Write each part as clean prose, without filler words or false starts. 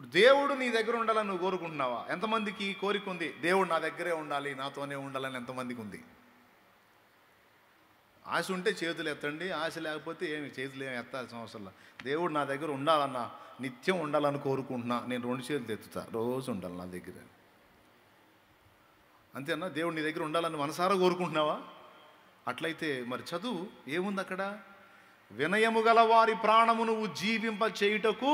ఇప్పుడు దేవుడు నీ దగ్గర ఉండాలని నువ్వు కోరుకుంటున్నావా? ఎంతమందికి కోరిక ఉంది దేవుడు నా దగ్గరే ఉండాలి, నాతోనే ఉండాలని? ఎంతమందికి ఉంది? ఆశ ఉంటే చేతులు ఎత్తండి, ఆశ లేకపోతే చేతులు ఏమి ఎత్తాల్సిన అవసరం లేదు. దేవుడు నా దగ్గర ఉండాలన్నా, నిత్యం ఉండాలని కోరుకుంటున్నా, నేను 2 చేతులు ఎత్తుతా, రోజు ఉండాలి నా దగ్గర. అంతేనా? దేవుడు నీ దగ్గర ఉండాలని మనసారా కోరుకుంటున్నావా? అట్లయితే మరి చదువు ఏముంది అక్కడ? వినయము గల వారి ప్రాణము నువ్వు జీవింప చేయుటకు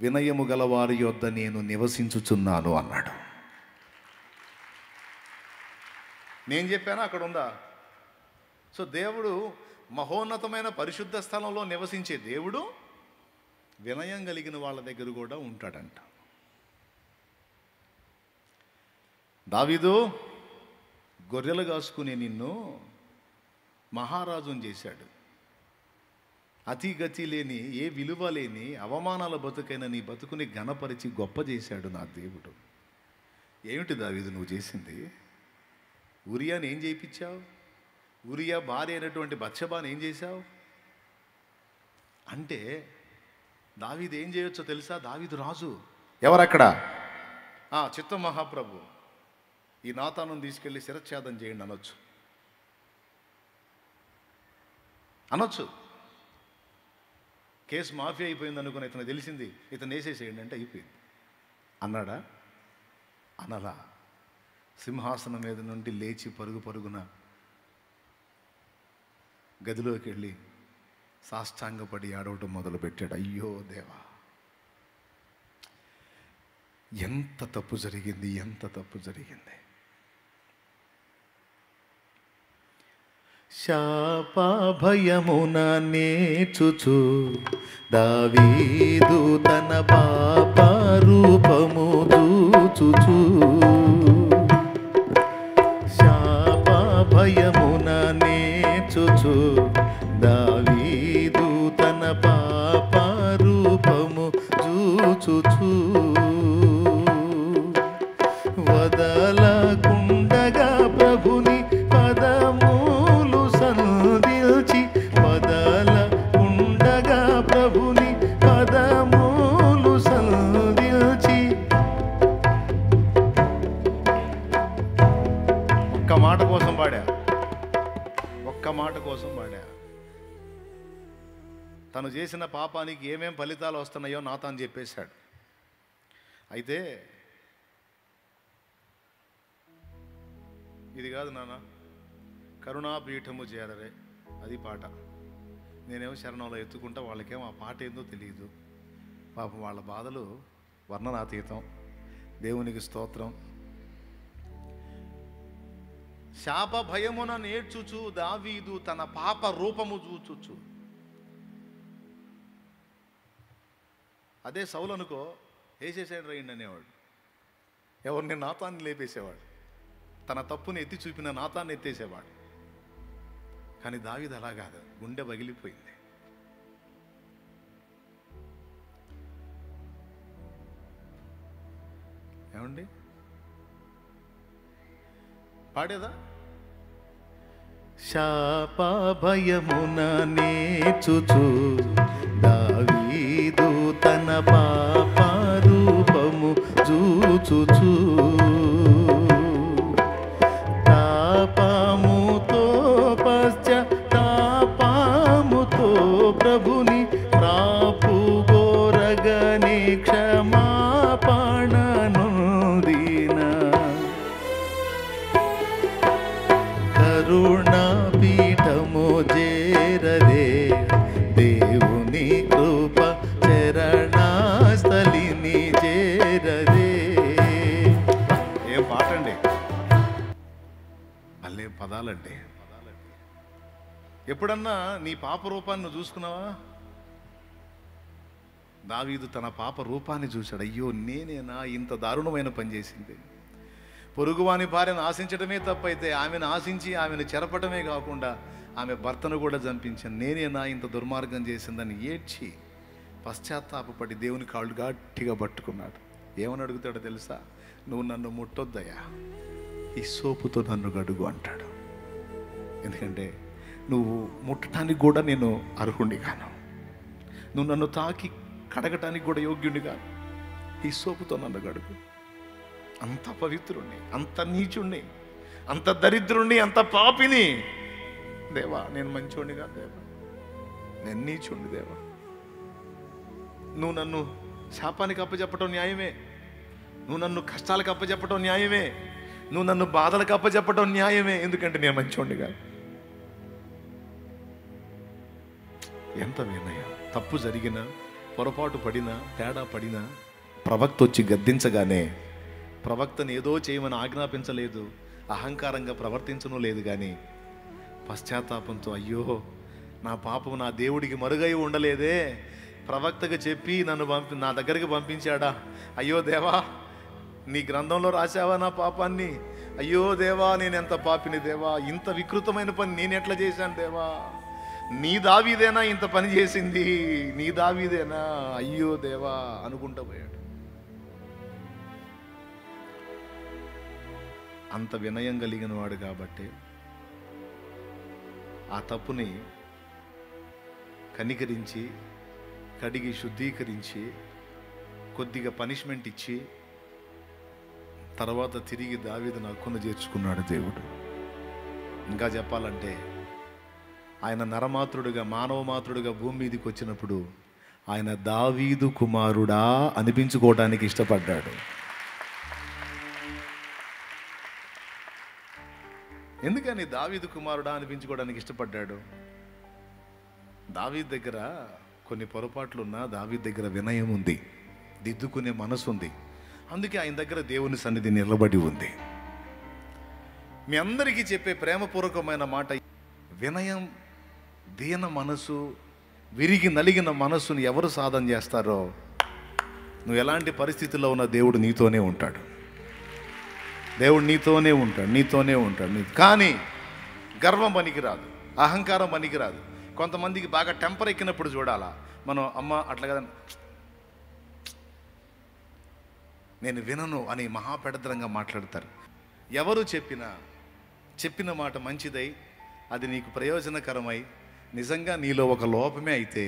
వినయము గల వారి యొద్ద నేను నివసించుచున్నాను అన్నాడు. నేను చెప్పానా? అక్కడ ఉందా? సో దేవుడు మహోన్నతమైన పరిశుద్ధ స్థలంలో నివసించే దేవుడు వినయం కలిగిన వాళ్ళ దగ్గర కూడా ఉంటాడంట. దావీదు, గొర్రెలు కాసుకునే నిన్ను మహారాజుని చేశాడు. అతి గతి లేని, ఏ విలువ లేని, అవమానాల బతుకైన నీ బతుకుని ఘనపరిచి గొప్ప చేశాడు నా దేవుడు. ఏమిటి దావీదు నువ్వు చేసింది? ఉరియాని ఏం చేయించావు? ఉరియా భార్య అయినటువంటి బత్షెబాని ఏం చేశావు? అంటే దావీదు ఏం చేయొచ్చో తెలుసా? దావీదు రాజు. ఎవరక్కడ? చిత్త మహాప్రభు. ఈ నాతాను తీసుకెళ్ళి శిరచ్ఛేదం చేయండి అనొచ్చు. కేసు మాఫీ అయిపోయింది అనుకుని ఇతను తెలిసింది, ఇతను వేసేసేయండి అంటే అయిపోయింది. అన్నాడా? అనలా. సింహాసనం మీద నుండి లేచి పరుగున గదిలోకి వెళ్ళి సాష్టాంగపడి ఆడవటం మొదలుపెట్టాడు. అయ్యో దేవా, ఎంత తప్పు జరిగింది. శాప భయమున నేర్చుచు దావీదు తన పాప రూపము చూచుచు, శాప భయమున నేర్చుచు దావీదు తన పాప రూపము చూచుచు, వదలకుండగా ప్రభుని పదములు సంధించి, వదలకుండగా ప్రభుని పదములు సంధించి. ఒక్క మాట కోసం పాడా. తను చేసిన పాపానికి ఏమేం ఫలితాలు వస్తున్నాయో నాతాను చెప్పేశాడు. అయితే ఇది కాదు నాన్న, కరుణాపీఠము చేరరే, అది పాట. నేనేమో శరణంలో ఎత్తుకుంటా, వాళ్ళకేమో ఆ పాట ఏందో తెలియదు. పాపం వాళ్ళ బాధలు వర్ణనాతీతం. దేవునికి స్తోత్రం. శాప భయమున నేర్చుచు దావీదు తన పాప రూపము చూచుచు. అదే సౌలు అనుకో, వేసేసాడు రైండి అనేవాడు. ఎవరిని? నాతాన్ని లేపేసేవాడు. తన తప్పుని ఎత్తి చూపిన నాతాన్ని ఎత్తేసేవాడు. కానీ దావీదు అలా కాదు, గుండె పగిలిపోయింది. ఏమండి పాడేదా? శాప భయమున నేర్చుచు దావీదు తన పాప రూపము చూచుచు, తాపముతో పశ్చాత్తాపముతో ప్రభుని ప్రాపు గోరగని క్షమాపణ నొందిన, కరుణాపీఠము చేరదే దేవుని కృప చరణస్థలిని చేరదే. ఏం పాటండి, అల్లే పదాలండి. ఎప్పుడన్నా నీ పాప రూపాన్ని నువ్వు చూసుకున్నావా? దావీదు తన పాప రూపాన్ని చూశాడు. అయ్యో, నేనేనా ఇంత దారుణమైన పని చేసింది? పొరుగువాని భార్యను ఆశించడమే తప్పైతే ఆమెను ఆశించి ఆమెను చెరపటమే కాకుండా ఆమె భర్తను కూడా చంపించాను, నేనేనా ఇంత దుర్మార్గం చేసిందని ఏడ్చి పశ్చాత్తాపడి దేవుని కాళ్ళు గట్టిగా పట్టుకున్నాడు. ఏమని అడుగుతాడో తెలుసా? నువ్వు నన్ను ముట్టొద్దయ్యా, ఈ సోపుతో నన్ను గడుగు అంటాడు. ఎందుకంటే నువ్వు ముట్టడానికి కూడా నేను అర్హుణ్ణి కాను. నువ్వు నన్ను తాకి కడగటానికి కూడా యోగ్యుడిని కాదు. ఈ సోపుతో నన్ను కడుగు. అంత పవిత్రుణ్ణి, అంత నీచుణ్ణి, అంత దరిద్రుణ్ణి, అంత పాపిని. దేవా నేను మంచోడిని కాదు దేవా, నేను నీచుండి దేవా. నువ్వు నన్ను శాపానికి అప్పచెప్పటం న్యాయమే, నువ్వు నన్ను కష్టాలకు అప్పచెప్పటం న్యాయమే, నువ్వు నన్ను బాధలకు అప్పచెప్పటం న్యాయమే. ఎందుకంటే నేను మంచోడిని కాదు. ఎంత వినయ. తప్పు జరిగినా, పొరపాటు పడినా, తేడా పడినా ప్రవక్త వచ్చి గద్దించగానే ప్రవక్తను ఏదో చేయమని ఆజ్ఞాపించలేదు, అహంకారంగా ప్రవర్తించను లేదు. కానీ పశ్చాత్తాపంతో అయ్యో నా పాపం నా దేవుడికి మరుగై ఉండలేదే, ప్రవక్తగా చెప్పి నన్ను నా దగ్గరికి పంపించాడా, అయ్యో దేవా నీ గ్రంథంలో రాశావా నా పాపాన్ని, అయ్యో దేవా నేను ఎంత పాపిని దేవా, ఇంత వికృతమైన పని నేను ఎట్లా చేశాను దేవా, నీ దావీదేనా ఇంత పని చేసింది, నీ దావీదేనా, అయ్యో దేవా అనుకుంటా పోయాడు. అంత వినయం కలిగిన వాడు కాబట్టి ఆ తప్పుని కనికరించి, కడిగి శుద్ధీకరించి, కొద్దిగా పనిష్మెంట్ ఇచ్చి తర్వాత తిరిగి దావీదును హక్కును చేర్చుకున్నాడు దేవుడు. ఇంకా చెప్పాలంటే ఆయన నరమాత్రుడుగా, మానవమాత్రుడుగా భూమి మీదకి వచ్చినప్పుడు ఆయన దావీదు కుమారుడా అనిపించుకోవడానికి ఇష్టపడ్డాడు. ఎందుకని దావీదు కుమారుడా అనిపించుకోవడానికి ఇష్టపడ్డాడు? దావీదు దగ్గర కొన్ని పొరపాట్లున్నా దావీదు దగ్గర వినయం ఉంది, దిద్దుకునే మనసు ఉంది. అందుకే ఆయన దగ్గర దేవుని సన్నిధి నిలబడి ఉంది. మీ అందరికీ చెప్పే ప్రేమపూర్వకమైన మాట, వినయం, దీన మనసు, విరిగి నలిగిన మనస్సును ఎవరు సాధన చేస్తారో నువ్వు ఎలాంటి పరిస్థితుల్లో ఉన్న దేవుడు నీతోనే ఉంటాడు. దేవుడు నీతోనే ఉంటాడు. కానీ గర్వం పనికిరాదు, అహంకారం పనికిరాదు. కొంతమందికి బాగా టెంపర్ ఎక్కినప్పుడు చూడాలా మనం, అమ్మ అట్లా కదా నేను వినను అని మహాపెడద్రంగా మాట్లాడతారు. ఎవరు చెప్పిన మాట మంచిదై అది నీకు ప్రయోజనకరమై నిజంగా నీలో ఒక లోపమే అయితే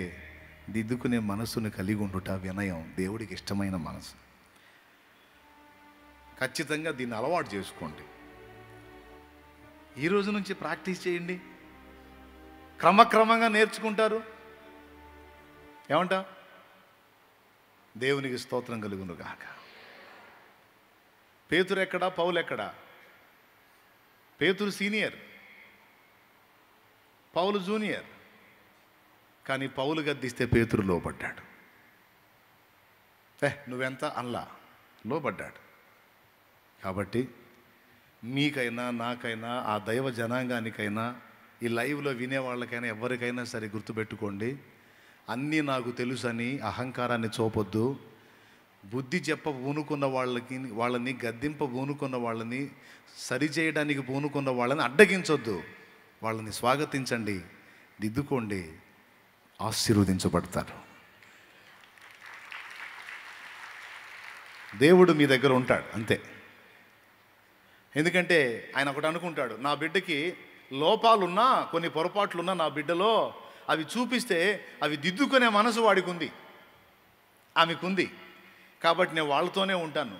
దిద్దుకునే మనసును కలిగి ఉండుట వినయం, దేవుడికి ఇష్టమైన మనసు. ఖచ్చితంగా దీన్ని అలవాటు చేసుకోండి. ఈ రోజు నుంచి ప్రాక్టీస్ చేయండి, క్రమక్రమంగా నేర్చుకుంటారు. ఏమంటా? దేవునికి స్తోత్రం కలుగును గాక. పేతురు ఎక్కడా, పౌలు ఎక్కడా? పేతురు సీనియర్, పౌలు జూనియర్. కానీ పౌలు గద్దిస్తే పేతురు లోబడ్డాడు. నువ్వెంత అల్లా లోబడ్డాడు. కాబట్టి మీకైనా, నాకైనా, ఆ దైవ జనాంగానికైనా, ఈ లైవ్లో వినే వాళ్ళకైనా, ఎవరికైనా సరే గుర్తుపెట్టుకోండి, అన్నీ నాకు తెలుసని అహంకారాన్ని చూపొద్దు. బుద్ధి చెప్ప పూనుకున్న వాళ్ళని గద్దింప పూనుకున్న వాళ్ళని, సరిచేయడానికి పూనుకున్న వాళ్ళని అడ్డగించొద్దు. వాళ్ళని స్వాగతించండి, దిద్దుకోండి, ఆశీర్వదించబడతారు. దేవుడు మీ దగ్గర ఉంటాడు అంతే. ఎందుకంటే ఆయన ఒకటి అనుకుంటాడు, నా బిడ్డకి లోపాలున్నా, కొన్ని పొరపాట్లున్నా నా బిడ్డలో అవి చూపిస్తే అవి దిద్దుకునే మనసు వాడికి ఉంది, ఆమెకుంది. కాబట్టి నేను వాళ్ళతోనే ఉంటాను.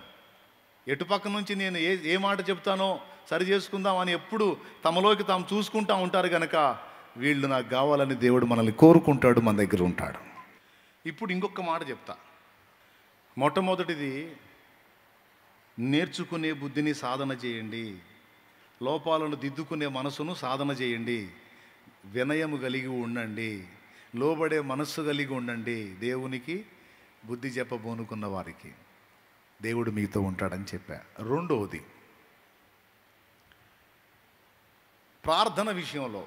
ఎటుపక్క నుంచి నేను ఏ మాట చెప్తానో సరి చేసుకుందాం అని ఎప్పుడు తమలోకి తాము చూసుకుంటూ ఉంటారు కనుక వీళ్ళు నాకు కావాలని దేవుడు మనల్ని కోరుకుంటాడు, మన దగ్గర ఉంటాడు. ఇప్పుడు ఇంకొక మాట చెప్తా. మొట్టమొదటిది, నేర్చుకునే బుద్ధిని సాధన చేయండి, లోపాలను దిద్దుకునే మనసును సాధన చేయండి, వినయము కలిగి ఉండండి, లోబడే మనస్సు కలిగి ఉండండి. దేవునికి బుద్ధి చెప్పబోనుకున్న వారికి దేవుడు మీతో ఉంటాడని చెప్పా. రెండవది, ప్రార్థన విషయంలో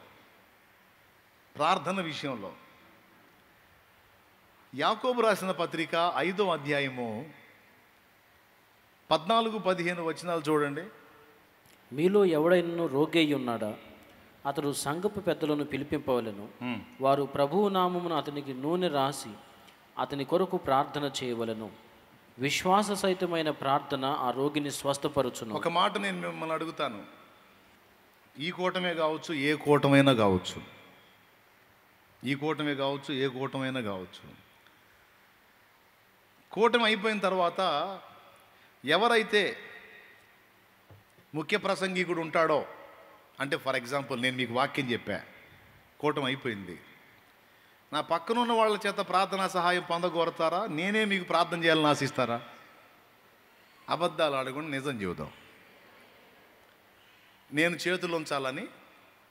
యాకోబు రాసిన పత్రిక 5వ అధ్యాయము 14-15 వచనాలు చూడండి. మీలో ఎవడైనా రోగి అయి ఉన్నాడా, అతడు సంఘపు పెద్దలను పిలిపింపవలెను. వారు ప్రభువు నామమున అతనికి నూనె రాసి అతని కొరకు ప్రార్థన చేయవలెను. విశ్వాస సహితమైన ప్రార్థన ఆ రోగిని స్వస్థపరచును. ఒక మాట నేను మిమ్మల్ని అడుగుతాను, ఈ కూటమే కావచ్చు, ఏ కూటమైనా కావచ్చు, కూటమి అయిపోయిన తర్వాత ఎవరైతే ముఖ్య ప్రసంగికుడు ఉంటాడో, అంటే ఫర్ ఎగ్జాంపుల్ నేను మీకు వాక్యం చెప్పా, కూటమి అయిపోయింది, నా పక్కన ఉన్న వాళ్ళ చేత ప్రార్థనా సహాయం పొందగోరతారా? నేనే మీకు ప్రార్థన చేయాలని ఆశిస్తారా? అబద్ధాలు ఆడకుండా నిజం చెబుదాం. నేను చేతులు ఉంచాలని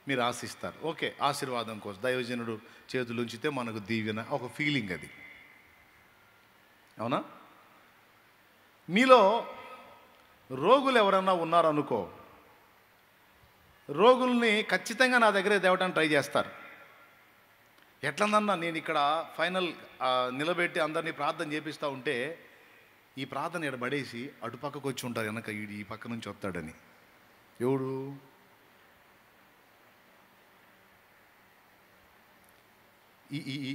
మీరు ఆశిస్తారు. ఓకే, ఆశీర్వాదం కోసం దైవజనుడు చేతులు ఉంచితే మనకు దీవెన, ఒక ఫీలింగ్ అది. అవునా? మీలో రోగులు ఎవరన్నా ఉన్నారనుకో, రోగుల్ని ఖచ్చితంగా నా దగ్గరే తేవడానికి ట్రై చేస్తారు. ఎట్లనన్నా నేను ఇక్కడ ఫైనల్ నిలబెట్టి అందరినీ ప్రార్థన చేపిస్తూ ఉంటే ఈ ప్రార్థన ఇక్కడ పడేసి అటుపక్కకు వచ్చి ఉంటారు, వెనక ఈ పక్క నుంచి వస్తాడని. ఎవడు?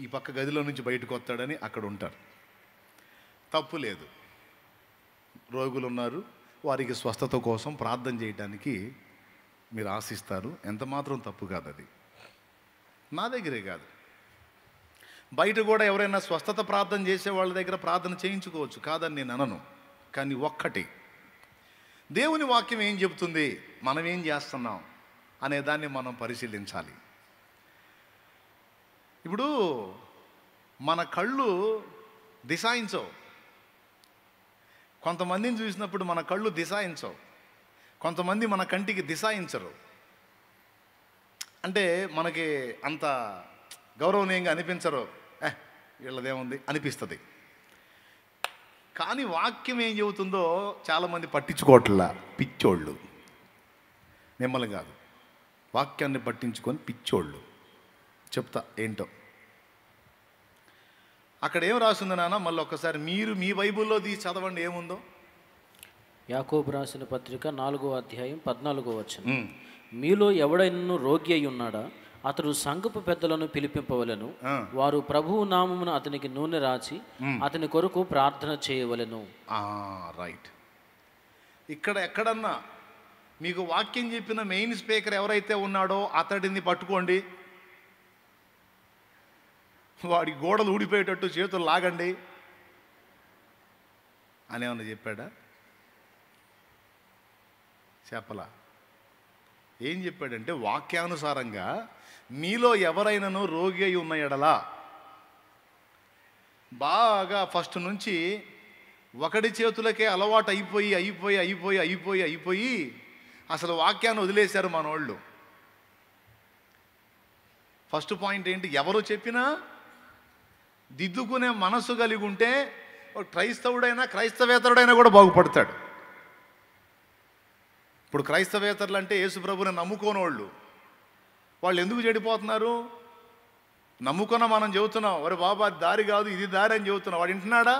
ఈ పక్క గదిలో నుంచి బయటకు వస్తాడని అక్కడ ఉంటారు. తప్పు లేదు, రోగులు ఉన్నారు, వారికి స్వస్థత కోసం ప్రార్థన చేయడానికి మీరు ఆశిస్తారు. ఎంత మాత్రం తప్పు కాదు అది. నా దగ్గరే కాదు, బయట కూడా ఎవరైనా స్వస్థత ప్రార్థన చేసే వాళ్ళ దగ్గర ప్రార్థన చేయించుకోవచ్చు, కాదని నేను అనను. కానీ ఒక్కటి, దేవుని వాక్యం ఏం చెబుతుంది, మనం ఏం చేస్తున్నాం అనే దాన్ని మనం పరిశీలించాలి. ఇప్పుడు మన కళ్ళు దిశాయించవు. కొంతమందిని చూసినప్పుడు మన కళ్ళు దిశాయించవు, కొంతమంది మన కంటికి దిశాయించరు. అంటే మనకి అంత గౌరవనీయంగా అనిపించరు, వీళ్ళదేముంది అనిపిస్తుంది. కానీ వాక్యం ఏం చెబుతుందో చాలామంది పట్టించుకోవట్లా, పిచ్చోళ్ళు. మిమ్మల్ని కాదు, వాక్యాన్ని పట్టించుకొని పిచ్చోళ్ళు. చెప్తా ఏంటో. అక్కడ ఏం రాసింది నాన్న, మళ్ళీ ఒక్కసారి మీరు మీ బైబిల్లో తీసి చదవండి ఏముందో. యాకోబు రాసిన పత్రిక 4వ అధ్యాయం 14వ వచనం. మీలో ఎవడైనా రోగి అయి ఉన్నాడా? అతడు సంఘపు పెద్దలను పిలిపింపవలెను, వారు ప్రభువు నామమున అతనికి నూనె రాచి అతని కొరకు ప్రార్థన చేయవలెను. రైట్. ఇక్కడ ఎక్కడన్నా మీకు వాక్యం చెప్పిన మెయిన్ స్పీకర్ ఎవరైతే ఉన్నాడో అతడిని పట్టుకోండి, వాడి గోడలు ఊడిపోయేటట్టు చేతులు లాగండి అని ఏమన్నా చెప్పాడా? చెప్పలా. ఏం చెప్పాడంటే వాక్యానుసారంగా మీలో ఎవరైనాను రోగి అయి ఉన్న ఎడలా, బాగా ఫస్ట్ నుంచి ఒకడి చేతులకే అలవాటు అయిపోయి అయిపోయి అయిపోయి అయిపోయి అయిపోయి అసలు వాక్యాన్ని వదిలేశారు మనోళ్ళు. ఫస్ట్ పాయింట్ ఏంటి, ఎవరు చెప్పినా దిద్దుకునే మనసు కలిగి ఉంటే క్రైస్తవుడైనా క్రైస్తవేతరుడైనా కూడా బాగుపడతాడు. ఇప్పుడు క్రైస్తవేతరులు అంటే యేసుప్రభుని నమ్ముకోనోళ్ళు, వాళ్ళు ఎందుకు చెడిపోతున్నారు? నమ్ముకున్న మనం చెబుతున్నాం, ఒరే బాబా అది దారి కాదు ఇది దారి అని చెబుతున్నాం, వాడు వింటున్నాడా?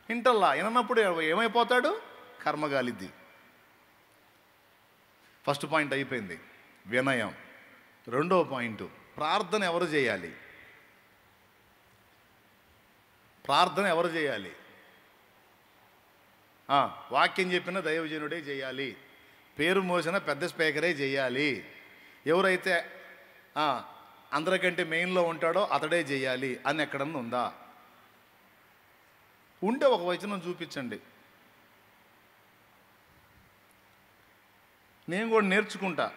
వింటల్లా. వినప్పుడు ఏమైపోతాడు? కర్మగాలిద్ది. ఫస్ట్ పాయింట్ అయిపోయింది, వినయం. రెండో పాయింట్, ప్రార్థన ఎవరు చేయాలి? ప్రార్థన ఎవరు చేయాలి? వాక్యం చెప్పిన దైవజనుడే చేయాలి, పేరు మోసిన పెద్ద స్పీకరే చేయాలి, ఎవరైతే అందరికంటే మెయిన్లో ఉంటాడో అతడే చేయాలి అని ఎక్కడన్నా ఉందా? ఉంటే ఒక వచనం చూపించండి, నేను కూడా నేర్చుకుంటా.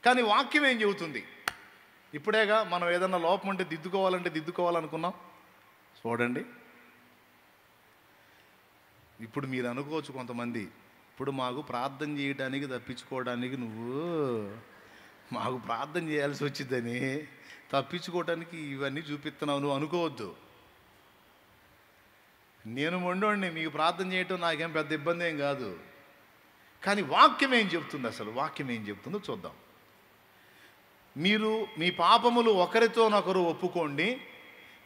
కానీ వాక్యం ఏం చెబుతుంది? ఇప్పుడేగా మనం ఏదన్నా లోపం ఉంటే దిద్దుకోవాలనుకున్నాం. చూడండి, ఇప్పుడు మీరు అనుకోవచ్చు కొంతమంది, ఇప్పుడు మాకు ప్రార్థన చేయడానికి తప్పించుకోవడానికి మాకు ప్రార్థన చేయాల్సి వచ్చిందని తప్పించుకోవడానికి ఇవన్నీ చూపిస్తున్నావు నువ్వు అనుకోవద్దు. నేను మొండోడిని, మీకు ప్రార్థన చేయటం నాకేం పెద్ద ఇబ్బంది ఏం కాదు. కానీ వాక్యం ఏం చెప్తుంది? అసలు వాక్యం ఏం చెప్తుందో చూద్దాం. మీరు మీ పాపములు ఒకరితోనొకరు ఒప్పుకోండి,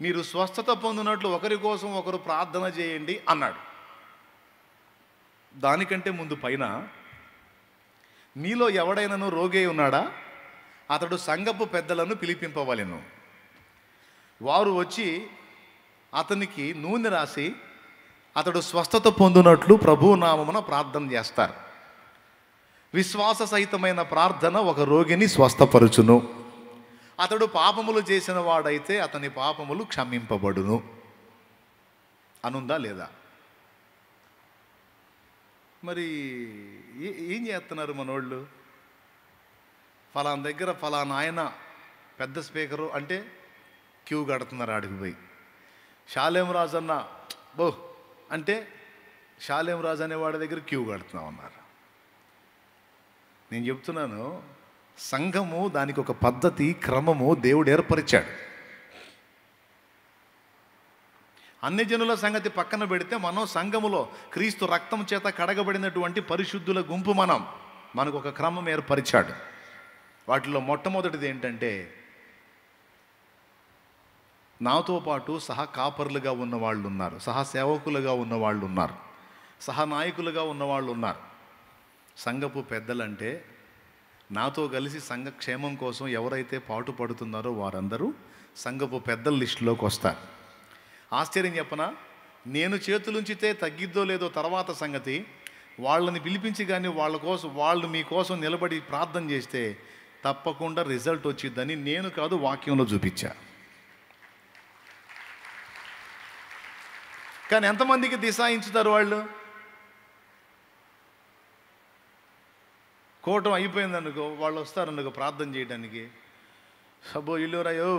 మీరు స్వస్థత పొందినట్లు ఒకరి కోసం ఒకరు ప్రార్థన చేయండి అన్నాడు. దానికంటే ముందు పైన, మీలో ఎవడైనాను రోగి ఉన్నాడా? అతడు సంఘపు పెద్దలను పిలిపింపవలెను, వారు వచ్చి అతనికి నూనె రాసి అతడు స్వస్థత పొందినట్లు ప్రభువు నామమున ప్రార్థన చేస్తారు. విశ్వాస సహితమైన ప్రార్థన ఒక రోగిని స్వస్థపరుచును. అతడు పాపములు చేసిన వాడైతే అతని పాపములు క్షమింపబడును. అనుందా లేదా? మరి ఏం చేస్తున్నారు మనోళ్ళు? ఫలానా దగ్గర ఫలానా ఆయన పెద్ద స్పీకరు అంటే క్యూ కడుతున్నారు ఆడికి పోయి. షాలేం రాజు అన్న బో అంటే షాలేం రాజు అనేవాడి దగ్గర క్యూ కడుతున్నాం అన్నారు. నేను చెప్తున్నాను, సంఘము దానికి ఒక పద్ధతి, క్రమము దేవుడు ఏర్పరిచాడు. అన్ని జనుల సంగతి పక్కన పెడితే మనం సంఘములో క్రీస్తు రక్తం చేత కడగబడినటువంటి పరిశుద్ధుల గుంపు. మనకు ఒక క్రమం ఏర్పరిచాడు. వాటిలో మొట్టమొదటిది ఏంటంటే, నాతో పాటు సహ కాపరులుగా ఉన్నవాళ్ళు ఉన్నారు, సహ సేవకులుగా ఉన్నవాళ్ళు ఉన్నారు, సహనాయకులుగా ఉన్నవాళ్ళు ఉన్నారు. సంఘపు పెద్దలంటే నాతో కలిసి సంఘ క్షేమం కోసం ఎవరైతే పాటుపడుతున్నారో వారందరూ సంఘపు పెద్దల లిస్టులోకి వస్తారు. ఆశ్చర్యం చెప్పనా, నేను చేతులుంచితే తగ్గిద్దో లేదో తర్వాత సంగతి. వాళ్ళని పిలిపించి కానీ వాళ్ళు మీకోసం నిలబడి ప్రార్థన చేస్తే తప్పకుండా రిజల్ట్ వచ్చిద్దని నేను కాదు, వాక్యంలో చూపించా. కానీ ఎంతమందికి దిశాయించుతారు వాళ్ళు? కూటం అయిపోయిందనుకో, వాళ్ళు వస్తారనుకో ప్రార్థన చేయడానికి. సబ్బో ఇల్లు రాయో,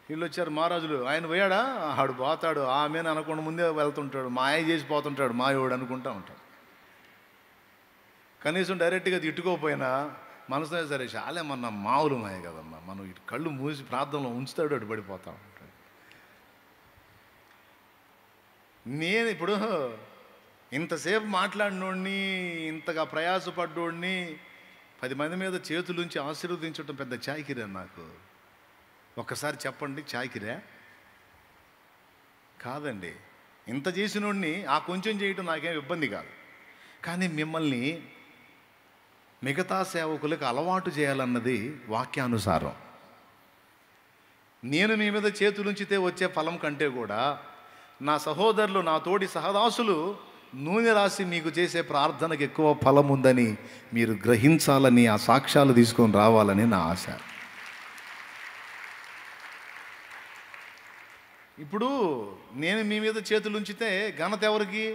వీళ్ళు వచ్చారు మహారాజులు, ఆయన పోయాడా, ఆడు పోతాడు, ఆమెను అనకుండా ముందే వెళ్తుంటాడు, మాయ చేసి పోతుంటాడు, మాయోడు అనుకుంటా ఉంటాడు. కనీసం డైరెక్ట్గా తిట్టుకోకపోయినా మనసునే సరే చాలే మన మావులు మాయ కదమ్మా, మనం ఇటు కళ్ళు మూసి ప్రార్థనలో ఉంచుతాడు, అటు పడిపోతా ఉంటాడు. నేను ఇప్పుడు ఇంతసేపు మాట్లాడినోడిని, ఇంతగా ప్రయాసపడ్డోడిని 10 మంది మీద చేతులుంచి ఆశీర్వదించడం పెద్ద చాకిరా నాకు? ఒక్కసారి చెప్పండి, చాకిరా? కాదండి. ఇంత చేసినోడిని ఆ కొంచెం చేయటం నాకేం ఇబ్బంది కాదు. కానీ మిమ్మల్ని మిగతా సేవకులకు అలవాటు చేయాలన్నది వాక్యానుసారం. నేను మీ మీద చేతులుంచితే వచ్చే ఫలం కంటే కూడా నా సహోదరులు, నా తోటి సహదాసులు నూనె రాసి మీకు చేసే ప్రార్థనకు ఎక్కువ ఫలం ఉందని మీరు గ్రహించాలని, ఆ సాక్ష్యాలు తీసుకొని రావాలని నా ఆశ. ఇప్పుడు నేను మీ మీద చేతులు ఉంచితే ఘనత ఎవరికి?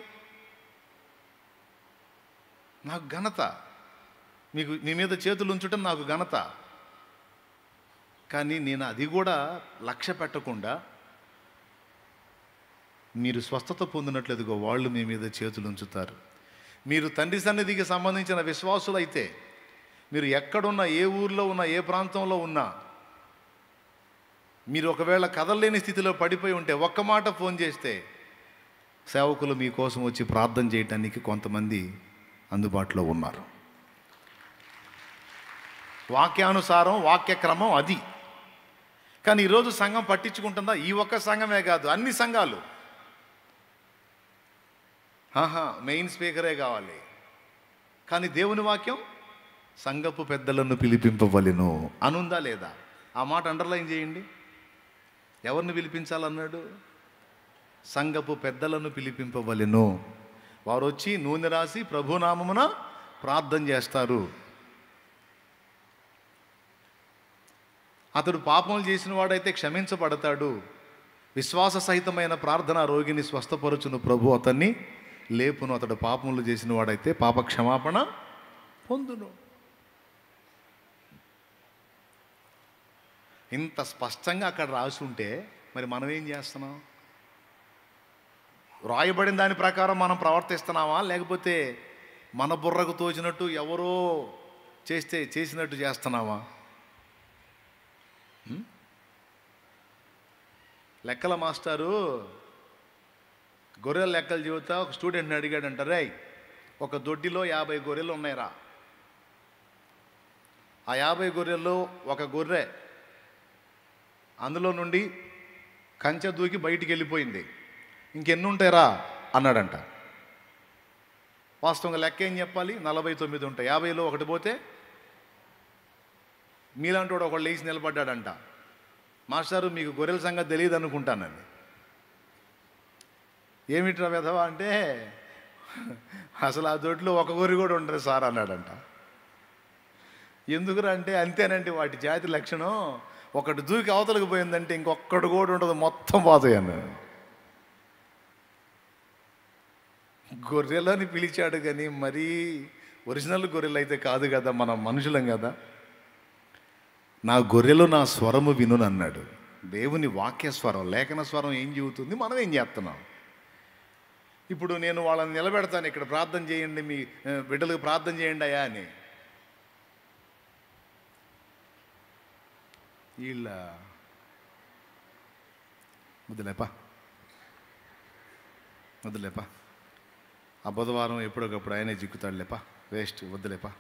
నాకు ఘనత. మీ మీద చేతులు ఉంచటం నాకు ఘనత. కానీ నేను అది కూడా లక్ష్య పెట్టకుండా మీరు స్వస్థత పొందినట్లేదుగో వాళ్ళు మీ మీద చేతులు ఉంచుతారు. మీరు తండ్రి సన్నిధికి సంబంధించిన విశ్వాసులైతే, మీరు ఎక్కడున్నా, ఏ ఊర్లో ఉన్నా, ఏ ప్రాంతంలో ఉన్నా, మీరు ఒకవేళ కదలలేని స్థితిలో పడిపోయి ఉంటే ఒక్క మాట ఫోన్ చేస్తే సేవకులు మీకోసం వచ్చి ప్రార్థన చేయటానికి కొంతమంది అందుబాటులో ఉన్నారు. వాక్యానుసారం, వాక్యక్రమం అది. కానీ ఈరోజు సంఘం పట్టించుకుంటుందా? ఈ ఒక్క సంఘమే కాదు, అన్ని సంఘాలు మెయిన్ స్పీకరే కావాలి. కానీ దేవుని వాక్యం సంఘపు పెద్దలను పిలిపింపవలెను అనుందా లేదా? ఆ మాట అండర్లైన్ చేయండి. ఎవరిని పిలిపించాలన్నాడు? సంఘపు పెద్దలను పిలిపింపవలెను. వారు వచ్చి నూనె రాసి ప్రభునామమున ప్రార్థన చేస్తారు. అతడు పాపములు చేసిన వాడైతే క్షమించబడతాడు. విశ్వాస సహితమైన ప్రార్థన రోగిని స్వస్థపరచును, ప్రభు అతన్ని లేపును. అతడు పాపములు చేసిన వాడైతే పాప క్షమాపణ పొందును. ఇంత స్పష్టంగా అక్కడ రాసి ఉంటే మరి మనం ఏం చేస్తున్నాం? రాయబడిన దాని ప్రకారం మనం ప్రవర్తిస్తున్నామా, లేకపోతే మన బుర్రకు తోచినట్టు ఎవరో చేసినట్టు చేస్తున్నామా? లెక్కల మాస్టారు గొర్రెల లెక్కలు చెబుతా ఒక స్టూడెంట్ని అడిగాడంట, రే ఒక దొడ్డిలో 50 గొర్రెలు ఉన్నాయిరా, ఆ 50 గొర్రెల్లో ఒక గొర్రె అందులో నుండి కంచె దూకి బయటికి వెళ్ళిపోయింది, ఇంకెన్ని ఉంటాయిరా అన్నాడంట. వాస్తవంగా లెక్క ఏం చెప్పాలి? 49 ఉంటాయి. 50లో ఒకటి పోతే మీలాంటి వాడు ఒకళ్ళు లేచి నిలబడ్డాడంట, మాస్టారు మీకు గొర్రెల సంగతి తెలియదు అనుకుంటానండి. ఏమిట్రా వెధవా అంటే, అసలు ఆ దొడ్లో ఒక గొర్రె కూడా ఉండరు సార్ అన్నాడంట. ఎందుకురా అంటే, అంతేనండి వాటి జాతి లక్షణం, ఒకటి దూకి అవతలకు పోయిందంటే ఇంకొక్కడు కూడా ఉండదు, మొత్తం పోతాయి అన్నాడు. గొర్రెలని పిలిచాడు కానీ మరీ ఒరిజినల్ గొర్రెలు అయితే కాదు కదా, మనం మనుషులం కదా. నా గొర్రెలు నా స్వరము వినును అన్నాడు. దేవుని వాక్య స్వరం, లేఖన స్వరం ఏం చెబుతుంది, మనం ఏం చేస్తున్నాం. ఇప్పుడు నేను వాళ్ళని నిలబెడతాను, ఇక్కడ ప్రార్థన చేయండి, మీ బిడ్డలకు ప్రార్థన చేయండి అయ్యా అని. వీళ్ళ వద్దులేపా ఆ బుధవారం ఎప్పుడొకప్పుడు ఆయనే చిక్కుతాడు లేపా, వేస్ట్, వద్దులేపా.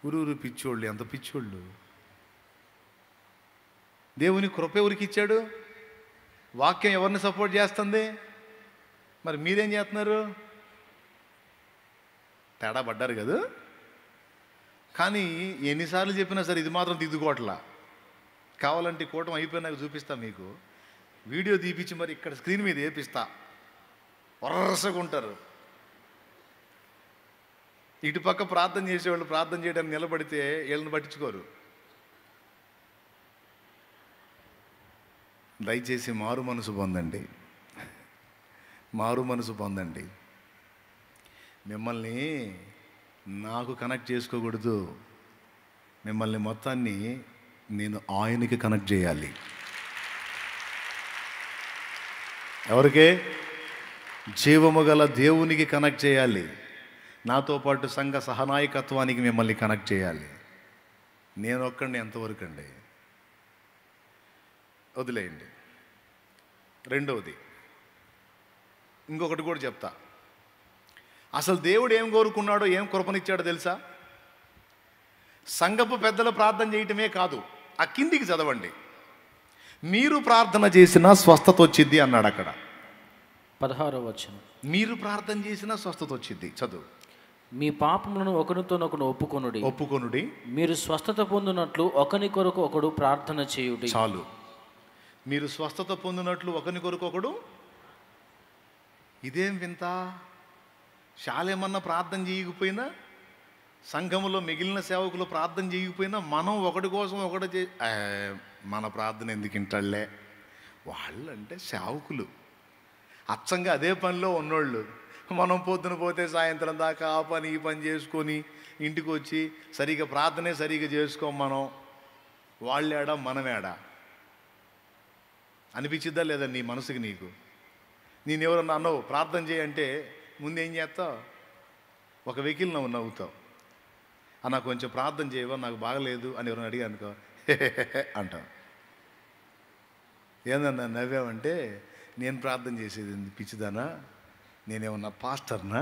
ఊరు పిచ్చోళ్ళు, ఎంత పిచ్చోళ్ళు. దేవుని కృప ఎవరికి ఇచ్చాడు? వాక్యం ఎవరిని సపోర్ట్ చేస్తుంది? మరి మీరేం చేస్తున్నారు? తేడా పడ్డారు కదా. కానీ ఎన్నిసార్లు చెప్పినా సరే ఇది మాత్రం దిద్దుకోవట్లా. కావాలంటే కూటం అయిపోయినాక చూపిస్తా మీకు, వీడియో తీపిచ్చి మరి ఇక్కడ స్క్రీన్ మీద వేపిస్తా. వరసగా ఉంటారు. ఇటుపక్క ప్రార్థన చేసేవాళ్ళు ప్రార్థన చేయడానికి నిలబడితే వీళ్ళని పట్టించుకోరు. దయచేసి మారు మనసు పొందండి, మారు మనసు పొందండి. మిమ్మల్ని నాకు కనెక్ట్ చేసుకోకూడదు, మిమ్మల్ని మొత్తాన్ని నేను ఆయనకి కనెక్ట్ చేయాలి. ఎవరికే? జీవము గల దేవునికి కనెక్ట్ చేయాలి. నాతో పాటు సంఘ సహనాయకత్వానికి మిమ్మల్ని కనెక్ట్ చేయాలి. నేను ఒక్కడిని ఎంతవరకు అండి? వదిలేయండి. రెండవది ఇంకొకటి కూడా చెప్తా. అసలు దేవుడు ఏం కోరుకున్నాడో, ఏం కృపనిచ్చాడో తెలుసా? సంఘపు పెద్దలు ప్రార్థన చేయటమే కాదు, ఆ కిందికి చదవండి. మీరు ప్రార్థన చేసినా స్వస్థత వచ్చింది అన్నాడు అక్కడ. 16వ వచనం. మీరు ప్రార్థన చేసినా స్వస్థత వచ్చింది. చదువు. మీ పాపములను ఒకరితోనొకడు ఒప్పుకొనుడి, మీరు స్వస్థత పొందినట్లు ఒకని కొరకు ఒకడు ప్రార్థన చేయుడి. చాలు. మీరు స్వస్థత పొందినట్లు ఒకని కొరకు ఒకడు. ఇదేం వింత? శాలేమన్నా ప్రార్థన చేయకపోయినా, సంఘములో మిగిలిన సేవకులు ప్రార్థన చేయకపోయినా, మనం ఒకటి కోసం ఒకటి మన ప్రార్థన ఎందుకు వింటాళ్లే. వాళ్ళంటే సేవకులు, అచ్చంగా అదే పనిలో ఉన్నోళ్ళు. మనం పొద్దున పోతే సాయంత్రం దాకా ఆ పని ఈ పని చేసుకొని ఇంటికి వచ్చి సరిగా ప్రార్థనే సరిగా చేసుకోం మనం. వాళ్ళేడా మనమేడా అనిపించిద్దా లేదా నీ మనసుకి? నీకు నేను ఎవరన్నా అన్నావు ప్రార్థన చేయంటే ముందేం చేస్తావు? ఒక వెహికల్ నవ్వుతావు. నాకు కొంచెం ప్రార్థన చేయవా, నాకు బాగలేదు అని ఎవరైనా అడిగా అనుకో అంటాం. ఏందన్నా నవ్వామంటే, నేను ప్రార్థన చేసేది పిచ్చిదానా? నేనేమన్నా పాస్టర్నా?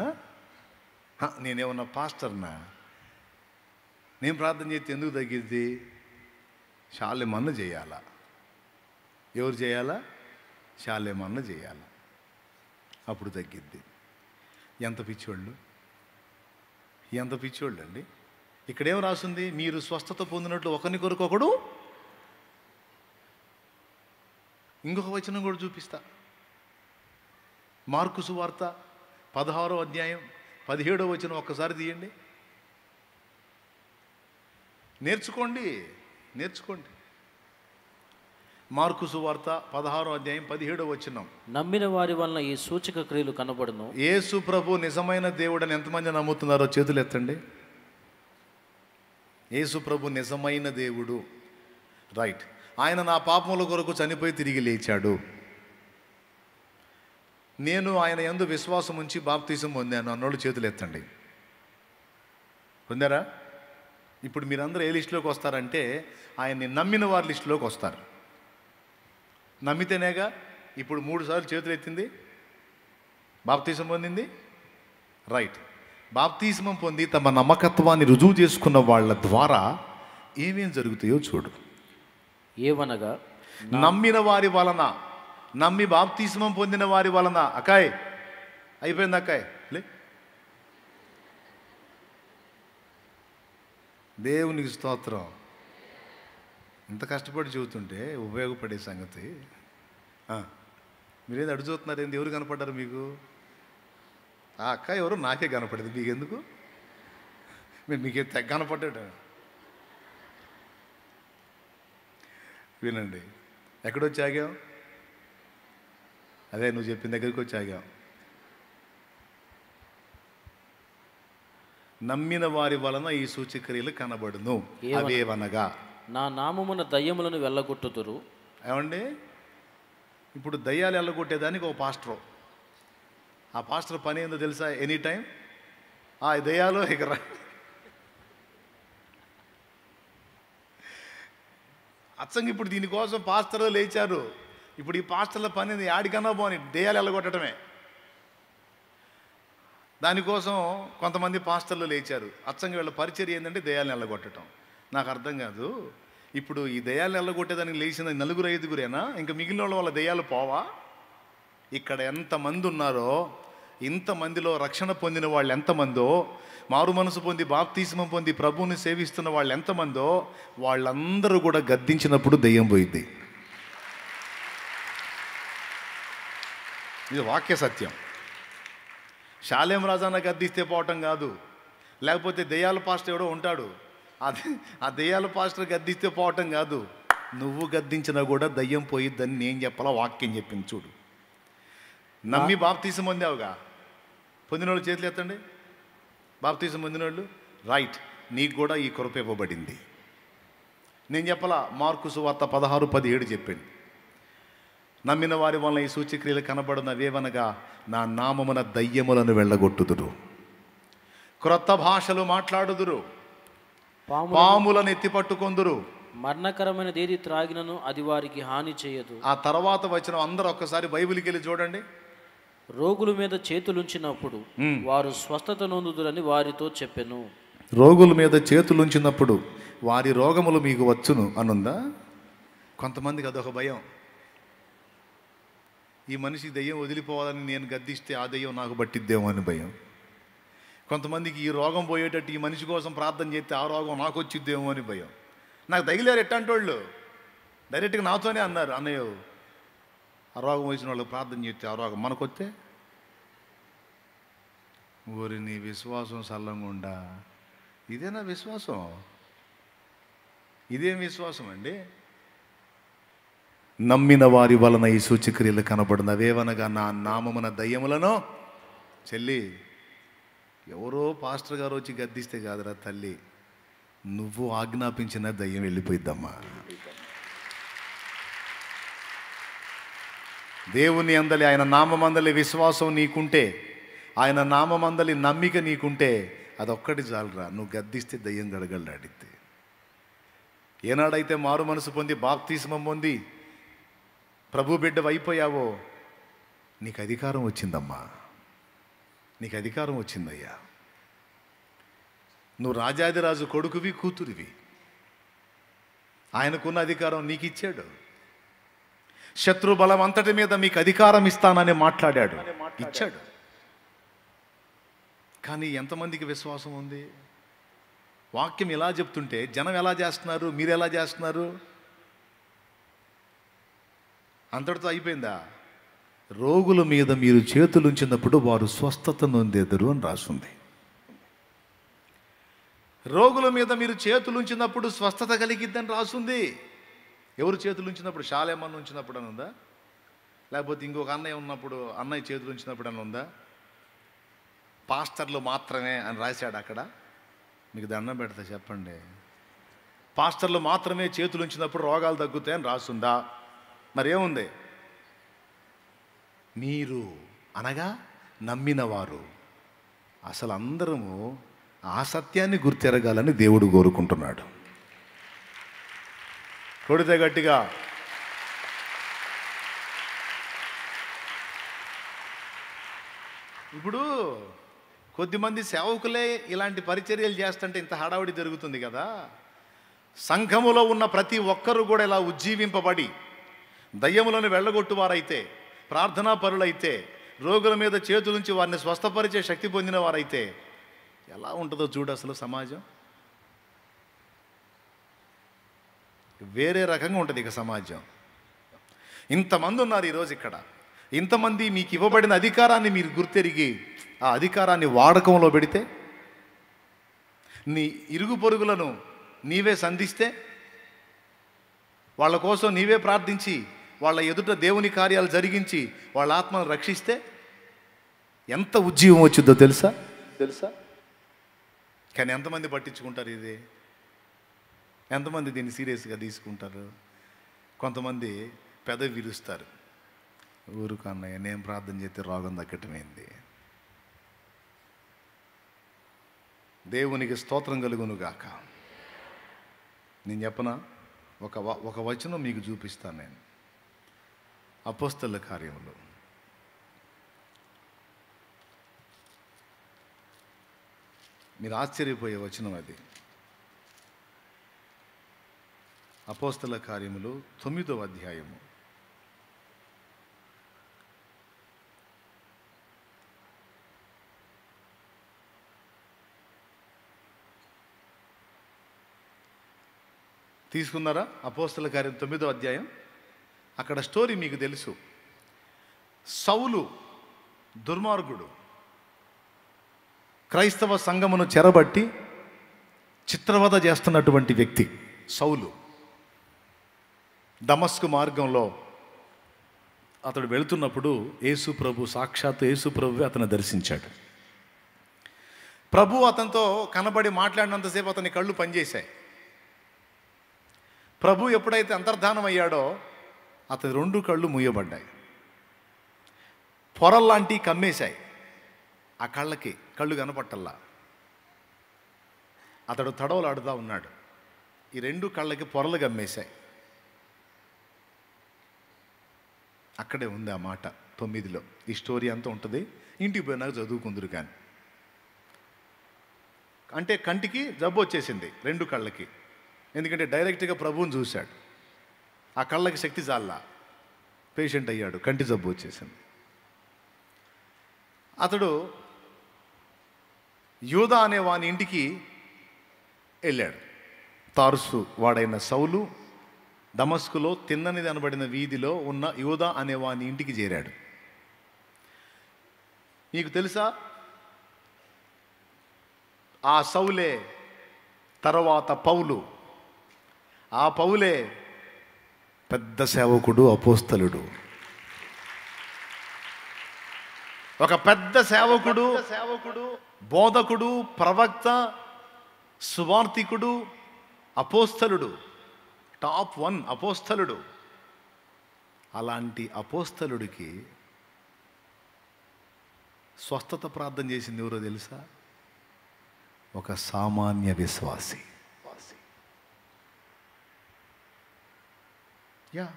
నేను ప్రార్థన చేస్తే ఎందుకు తగ్గిద్ది? శాలేమన్న చేయాలా? ఎవరు చేయాలా? శాలేమన్న చేయాలా, అప్పుడు తగ్గిద్ది. ఎంత పిచ్చోళ్ళు, ఎంత పిచ్చోళ్ళు అండి. ఇక్కడేం రాస్తుంది? మీరు స్వస్థత పొందినట్లు ఒకరి కొరకు ఒకడు. ఇంకొక వచనం కూడా చూపిస్తా. మార్కు సువార్త 16వ అధ్యాయం 17వ వచనం ఒక్కసారి తీయండి. నేర్చుకోండి. మార్కు సువార్త 16వ అధ్యాయం 17వ వచనం. నమ్మిన వారి వలన ఈ సూచక క్రియలు కనబడును. యేసు ప్రభు నిజమైన దేవుడని ఎంతమంది నమ్ముతున్నారో చేతులు ఎత్తండి. యేసు ప్రభు నిజమైన దేవుడు, రైట్. ఆయన నా పాపముల కొరకు చనిపోయి తిరిగి లేచాడు. నేను ఆయన యందు విశ్వాసం ఉంచి బాప్తిసం పొందాను అన్నోళ్ళు చేతులు ఎత్తండి. పొందారా? ఇప్పుడు మీరందరూ ఏ లిస్టులోకి వస్తారంటే, ఆయన్ని నమ్మిన వారి లిస్టులోకి వస్తారు. నమ్మితేనేగా ఇప్పుడు 3 సార్లు చేతులు ఎత్తింది, బాప్తిసం పొందింది, రైట్. బాప్తిస్మం పొంది తమ నమ్మకత్వాన్ని రుజువు చేసుకున్న వాళ్ళ ద్వారా ఏమేం జరుగుతాయో చూడు. ఏవనగా, నమ్మిన వారి వలన, నమ్మి బాప్తిస్మం పొందిన వారి వలన. అక్కాయ్ అయిపోయింది, అక్కాయ్ లే. దేవునికి స్తోత్రం. ఇంత కష్టపడి చూస్తుంటే ఉపయోగపడే సంగతి. మీరేది అడుగు చూస్తున్నారు ఏంది? ఎవరు కనపడ్డారు మీకు? ఆ అక్క ఎవరు? నాకే కనపడేది, మీకెందుకు? మీకే తెగ కనపడ్డాడు. వినండి, ఎక్కడొచ్చి ఆగాం? అదే నువ్వు చెప్పిన దగ్గరికి వచ్చి ఆగాం. నమ్మిన వారి వలన ఈ సూచక్రియలు కనబడును. అవేవనగా నా నామమున దయ్యములను వెళ్ళగొట్టుదురు. ఏమండి, ఇప్పుడు దయ్యాలు వెళ్ళగొట్టేదానికి ఒక పాస్టరు. ఆ పాస్టర్ పని ఏందో తెలుసా? ఎనీ టైం ఆ దయ్యాలు ఇక అచ్చంగా ఇప్పుడు దీనికోసం పాస్టర్లు లేచారు. ఇప్పుడు ఈ పాస్టర్ల పని యాడికన్నా పోని దయ్యాలు వెళ్ళగొట్టడమే. దానికోసం కొంతమంది పాస్టర్లు లేచారు. అచ్చంగా వీళ్ళ పరిచర్య ఏంటంటే దయ్యాలను వెళ్ళగొట్టడం. నాకు అర్థం కాదు, ఇప్పుడు ఈ దయ్యాలను వెళ్ళగొట్టేదానికి లేచిన 4-5గురేనా? ఇంకా మిగిలిన వాళ్ళ దయ్యాలు పోవా? ఇక్కడ ఎంతమంది ఉన్నారో ఇంతమందిలో రక్షణ పొందిన వాళ్ళు ఎంతమందో, మారు మనసు పొంది బాప్తిస్మం పొంది ప్రభువుని సేవిస్తున్న వాళ్ళు ఎంతమందో, వాళ్ళందరూ కూడా గద్దించినప్పుడు దయ్యం పోయిద్ది. ఇది వాక్య సత్యం. షాలేం రాజాన్న గద్దిస్తే పోవటం కాదు, లేకపోతే దెయ్యాల పాస్టర్ ఎవడో ఉంటాడు, ఆ దెయ్యాల పాస్టర్ గద్దిస్తే పోవటం కాదు. నువ్వు గద్దించినా కూడా దయ్యం పోయిద్దని నేను చెప్పాలా? వాక్యం చెప్పింది చూడు. నమ్మి బాప్తీసం పొందావుగా, పొందిన వాళ్ళు చేతులు ఎత్తండి. బాప్తీసం పొందిన వాళ్ళు రైట్, నీకు కూడా ఈ కృప ఇవ్వబడింది. నేను చెప్పాలా? మార్కు సువార్త 16:17 చెప్పింది. నమ్మిన వారి వలన ఈ సూచక్రియలు కనబడినవేవనగా నా నామమున దయ్యములను వెళ్ళగొట్టుదురు, క్రొత్త భాషలు మాట్లాడుదురు, పాములను ఎత్తి పట్టుకొందురు, మరణకరమైనది ఏది త్రాగినను అది వారికి హాని చేయదు. ఆ తర్వాత వచ్చిన అందరూ ఒక్కసారి బైబిల్కి వెళ్ళి చూడండి. రోగుల మీద చేతులుంచినప్పుడు వారు స్వస్థత నొందుదురని వారితో చెప్పెను. రోగుల మీద చేతులుంచినప్పుడు వారి రోగములు మీకు వచ్చును అనుందా? కొంతమందికి అదొక భయం. ఈ మనిషి దెయ్యం వదిలిపోవాలని నేను గద్దిస్తే ఆ దెయ్యం నాకు పట్టిద్దేమో అని భయం. కొంతమందికి ఈ రోగం పోయేటట్టు ఈ మనిషి కోసం ప్రార్థన చేస్తే ఆ రోగం నాకు వచ్చిద్దేమో అని భయం. నాకు తగిలేరు ఎట్టంటి వాళ్ళు డైరెక్ట్గా నాతోనే అన్నారు, అన్నయ్య ఆ రోగం వచ్చిన వాళ్ళకి ప్రార్థన చేస్తే ఆ రోగం మనకొస్తే, ఊరి నీ విశ్వాసం సల్లంగుండా. ఇదేనా విశ్వాసం? ఇదేం విశ్వాసం అండి? నమ్మిన వారి వలన ఈ సూచక్రియలు కనబడినవేవనగా నా నామమున దయ్యములను చెల్లి. ఎవరో పాస్టర్ గారు వచ్చి గద్దిస్తే కాదురా తల్లి, నువ్వు ఆజ్ఞాపించిన దయ్యం వెళ్ళిపోయిద్దమ్మా. దేవుని అందలి ఆయన నామమందలి విశ్వాసం నీకుంటే, ఆయన నామమందలి నమ్మిక నీకుంటే అదొక్కటి చాలురా. నువ్వు గద్దిస్తే దయ్యం గడగడలాడిద్ది. ఏనాడైతే మారు మనసు పొంది బాప్తిస్మం పొంది ప్రభు బిడ్డవు అయిపోయావో నీకు అధికారం వచ్చిందమ్మా, నీకు అధికారం వచ్చిందయ్యా. నువ్వు రాజాదిరాజు కొడుకువి, కూతురివి. ఆయనకున్న అధికారం నీకు ఇచ్చాడు. శత్రు బలం అంతటి మీద మీకు అధికారం ఇస్తానని మాట్లాడాడు, ఇచ్చాడు. కానీ ఎంతమందికి విశ్వాసం ఉంది? వాక్యం ఎలా చెప్తుంటే జనం ఎలా చేస్తున్నారు, మీరు ఎలా చేస్తున్నారు? అంతటితో అయిపోయిందా? రోగుల మీద మీరు చేతులుంచినప్పుడు వారు స్వస్థత నొందెదరు అని రాస్తుంది. రోగుల మీద మీరు చేతులుంచినప్పుడు స్వస్థత కలిగిద్దని రాస్తుంది. ఎవరు చేతులుంచినప్పుడు? షాలేమన్న ఉంచినప్పుడు అని ఉందా? లేకపోతే ఇంకొక అన్నయ్య ఉన్నప్పుడు అన్నయ్య చేతులుంచినప్పుడు అని ఉందా? పాస్టర్లు మాత్రమే అని రాశాడు అక్కడ. మీకు దండం పెడతా చెప్పండి, పాస్టర్లు మాత్రమే చేతులుంచినప్పుడు రోగాలు తగ్గుతాయని రాస్తుందా? మరేముంది? మీరు అనగా నమ్మినవారు. అసలు అందరము ఆ సత్యాన్ని గుర్తెరగాలని దేవుడు కోరుకుంటున్నాడు. కొడితే గట్టిగా. ఇప్పుడు కొద్దిమంది సేవకులే ఇలాంటి పరిచర్యలు చేస్తుంటే ఇంత హడావుడి జరుగుతుంది కదా. సంఘములో ఉన్న ప్రతి ఒక్కరూ కూడా ఇలా ఉజ్జీవింపబడి దయ్యములను వెళ్ళగొట్టువారైతే, ప్రార్థనా పరులైతే, రోగుల మీద చేతులుంచి వారిని స్వస్థపరిచే శక్తి పొందిన వారైతే ఎలా ఉంటుందో చూడు అసలు సమాజం. వేరే రకంగా ఉంటుంది ఇక సమాజం. ఇంతమంది ఉన్నారు ఈరోజు ఇక్కడ. ఇంతమంది మీకు ఇవ్వబడిన అధికారాన్ని మీరు గుర్తెరిగి ఆ అధికారాన్ని వాడకంలో పెడితే, నీ ఇరుగు పొరుగులను నీవే సంధిస్తే, వాళ్ళ కోసం నీవే ప్రార్థించి వాళ్ళ ఎదుట దేవుని కార్యాలు జరిగించి వాళ్ళ ఆత్మను రక్షిస్తే ఎంత ఉజ్జీవం వచ్చిందో తెలుసా? కానీ ఎంతమంది పట్టించుకుంటారు ఇది? ఎంతమంది దీన్ని సీరియస్గా తీసుకుంటారు? కొంతమంది పెదవి విరుస్తారు. ఊరుకు అన్నయ్య, నేను ప్రార్థన చేస్తే రోగం తగ్గటమైంది. దేవునికి స్తోత్రం కలుగును గాక. నేను చెప్పనా, ఒక వచనం మీకు చూపిస్తాను. నేను అపోస్తలుల కార్యములు మీరు ఆశ్చర్యపోయే వచనం అది. అపోస్తలుల కార్యములు 9వ అధ్యాయము. తీసుకున్నారా? అపోస్తలుల కార్యం 9వ అధ్యాయం. అక్కడ స్టోరీ మీకు తెలుసు. సౌలు దుర్మార్గుడు, క్రైస్తవ సంఘమును చెరబట్టి చిత్రవద చేస్తున్నటువంటి వ్యక్తి సౌలు. దమస్కు మార్గంలో అతడు వెళుతున్నప్పుడు సాక్షాత్తు యేసు ప్రభువే అతను దర్శించాడు. ప్రభు అతనితో కనబడి మాట్లాడినంతసేపు అతని కళ్ళు పనిచేశాయి. ప్రభు ఎప్పుడైతే అంతర్ధానం అయ్యాడో అతని 2 కళ్ళు మూయబడ్డాయి. పొరల్లాంటివి కమ్మేశాయి. ఆ కళ్ళు కనపట్టల్లా. అతడు తడవలాడుతూ ఉన్నాడు. ఈ 2 కళ్ళకి పొరలు కమ్మేశాయి. అక్కడే ఉంది ఆ మాట 9లో. ఈ స్టోరీ అంతా ఉంటుంది, ఇంటికి పోయినాక చదువుకుందరు. కానీ అంటే కంటికి జబ్బు వచ్చేసింది 2 కళ్ళకి. ఎందుకంటే డైరెక్ట్గా ప్రభువుని చూశాడు. ఆ కళ్ళకి శక్తి చాలా, పేషెంట్ అయ్యాడు, కంటి జబ్బు వచ్చేసింది. అతడు యూదా అనే వాని ఇంటికి వెళ్ళాడు. తార్సు వాడైన సౌలు దమస్కులో తిన్ననిది అనబడిన వీధిలో ఉన్న యూదా అనే వాని ఇంటికి చేరాడు. మీకు తెలుసా, ఆ సౌలే తర్వాత పౌలు. ఆ పౌలే పెద్ద సేవకుడు, అపోస్తలుడు. ఒక పెద్ద సేవకుడు, బోధకుడు, ప్రవక్త, సువార్తికుడు, అపోస్తలుడు, టాప్ 1 అపోస్తలుడు. అలాంటి అపోస్తలుడికి స్వస్థత ప్రార్థన చేసింది ఎవరో తెలుసా? ఒక సామాన్య విశ్వాసి. యా,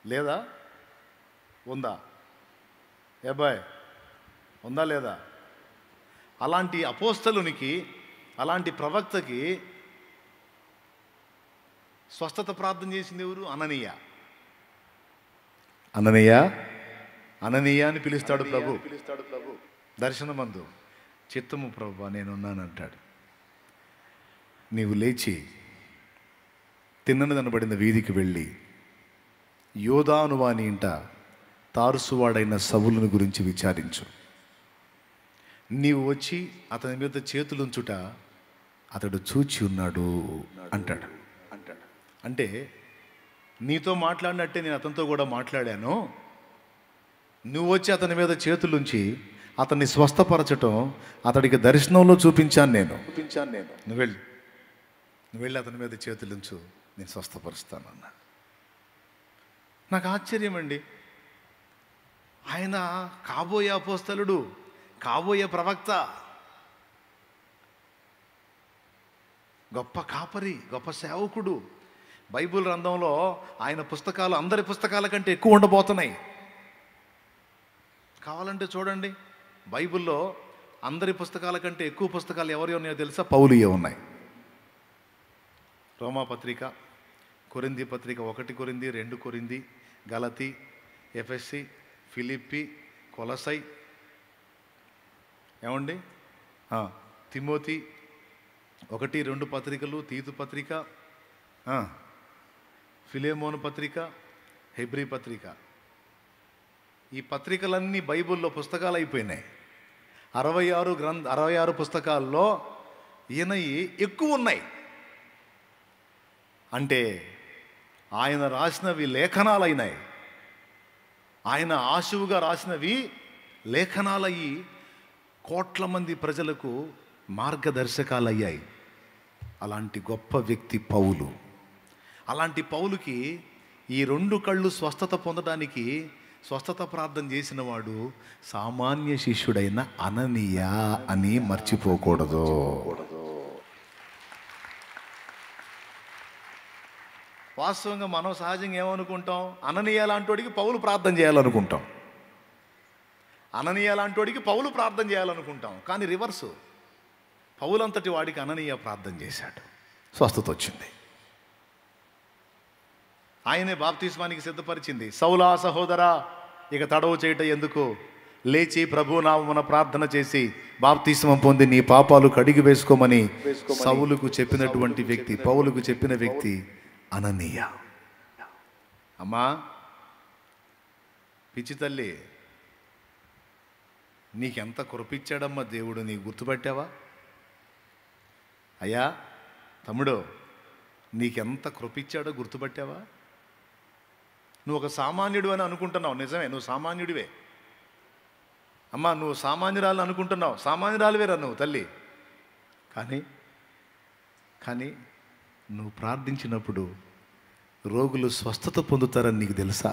లేదా? ఉందా? ఏబాయ్, ఉందా లేదా? అలాంటి అపోస్తలునికి, అలాంటి ప్రవక్తకి స్వస్థత ప్రార్థన చేసింది ఎవరు? అననీయ అని పిలుస్తాడు ప్రభు. దర్శనమందు చిత్తము ప్రభు నేనున్నానంటాడు. నీవు లేచి తిన్ననదనబడిన వీధికి వెళ్ళి యోదాను వాని ఇంట తారుసువాడైన సౌలుని గురించి విచారించు. నీవు వచ్చి అతని మీద చేతులుంచుట అతడు చూచి ఉన్నాడు అంటాడు. అంటే నీతో మాట్లాడినట్టే నేను అతనితో కూడా మాట్లాడాను. నువ్వు వచ్చి అతని మీద చేతులుంచి అతన్ని స్వస్థపరచటం అతడికి దర్శనంలో చూపించాను నేను. నువ్వు వెళ్ళి అతని మీద చేతులుంచు, నేను స్వస్థపరుస్తాను అన్నా. నాకు ఆశ్చర్యం అండి. ఆయన కాబోయే అపోస్తలుడు, కాబోయే ప్రవక్త, గొప్ప కాపరి, గొప్ప సేవకుడు. బైబిల్ గ్రంథంలో ఆయన పుస్తకాలు అందరి పుస్తకాల కంటే ఎక్కువ ఉండబోతున్నాయి. కావాలంటే చూడండి, బైబిల్లో అందరి పుస్తకాల కంటే ఎక్కువ పుస్తకాలు ఎవరి ఉన్నాయో తెలుసా? పౌలుయే ఉన్నాయి. రోమా పత్రిక, కొరింథీ పత్రిక, 1 కొరింథీ, 2 కొరింథీ, గలతీ, ఎఫెసీ, ఫిలిప్పీ, కొలసై, ఏమండి, తిమోతి 1, 2 పత్రికలు, తీతు పత్రిక, ఫిలేమోను పత్రిక, హెబ్రీ పత్రిక. ఈ పత్రికలన్నీ బైబిల్లో పుస్తకాలు అయిపోయినాయి. 66 పుస్తకాల్లో ఈయనవి ఎక్కువ ఉన్నాయి. అంటే ఆయన రాసినవి లేఖనాలైనాయి. ఆయన ఆశువుగా రాసినవి లేఖనాలయ్యి కోట్ల మంది ప్రజలకు మార్గదర్శకాలయ్యాయి. అలాంటి గొప్ప వ్యక్తి పౌలు. అలాంటి పౌలుకి ఈ 2 కళ్ళు స్వస్థత పొందడానికి స్వస్థత ప్రార్థన చేసిన వాడు సామాన్య శిష్యుడైన అననీయ అని మర్చిపోకూడదు. వాస్తవంగా మనం సహజంగా ఏమనుకుంటాం? అననీయ లాంటోడికి పౌలు ప్రార్థన చేయాలనుకుంటాం. అననీయ లాంటోడికి పౌలు ప్రార్థన చేయాలనుకుంటాం. కానీ రివర్సు, పౌలంతటి వాడికి అననీయ ప్రార్థన చేశాడు, స్వస్థత వచ్చింది. ఆయనే బాప్తిస్మానికి సిద్ధపరిచింది. సౌలా సహోదరా, ఇక తడవు చేయట ఎందుకు, లేచి ప్రభునామమున ప్రార్థన చేసి బాప్తిస్మం పొంది నీ పాపాలు కడిగి వేసుకోమని సౌలుకు చెప్పినటువంటి వ్యక్తి, పౌలుకు చెప్పిన వ్యక్తి అననీయ. అమ్మా పిచ్చి తల్లి, నీకెంత కృపిచ్చాడమ్మా దేవుడు, నీకు గుర్తుపట్టావా? అయ్యా తమ్ముడు, నీకెంత కృపిచ్చాడో గుర్తుపట్టావా? నువ్వు ఒక సామాన్యుడు అని అనుకుంటున్నావు, నిజమే, నువ్వు సామాన్యుడివే. అమ్మా నువ్వు సామాన్యురాలు అనుకుంటున్నావు, సామాన్యురాలువేరా నువ్వు తల్లి. కానీ నువ్వు ప్రార్థించినప్పుడు రోగులు స్వస్థత పొందుతారని నీకు తెలుసా?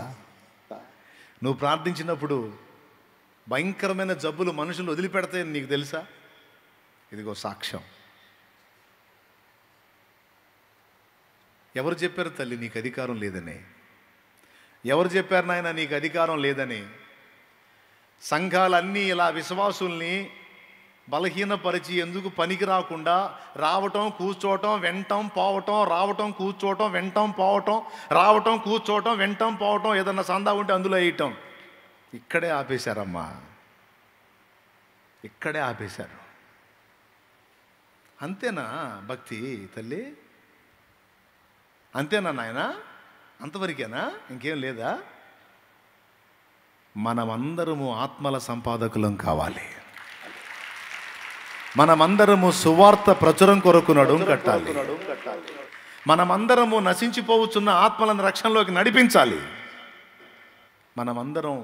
నువ్వు ప్రార్థించినప్పుడు భయంకరమైన జబ్బులు మనుషులు వదిలిపెడతాయని నీకు తెలుసా? ఇదిగో సాక్ష్యం. ఎవరు చెప్పారు తల్లి నీకు అధికారం లేదని? ఎవరు చెప్పారు నాయన నీకు అధికారం లేదని? సంఘాలన్నీ ఇలా విశ్వాసుల్ని బలహీనపరిచి ఎందుకు పనికి రాకుండా రావటం కూర్చోవటం వెంటం పోవటం, రావటం కూర్చోవటం వెంటం పోవటం, రావటం కూర్చోవటం వెంటం పోవటం, ఏదన్నా సందా ఉంటే అందులో వేయటం. ఇక్కడే ఆపేశారమ్మా, ఇక్కడే ఆపేశారు. అంతేనా భక్తి తల్లి? అంతేనా నాయన? అంతవరకేనా? ఇంకేం లేదా? మనమందరము ఆత్మల సంపాదకులం కావాలి. మనమందరము సువార్త ప్రచురం కొరకు నడుం కట్టాలి. మనమందరము నశించిపోవచ్చున్న ఆత్మలను రక్షణలోకి నడిపించాలి. మనమందరం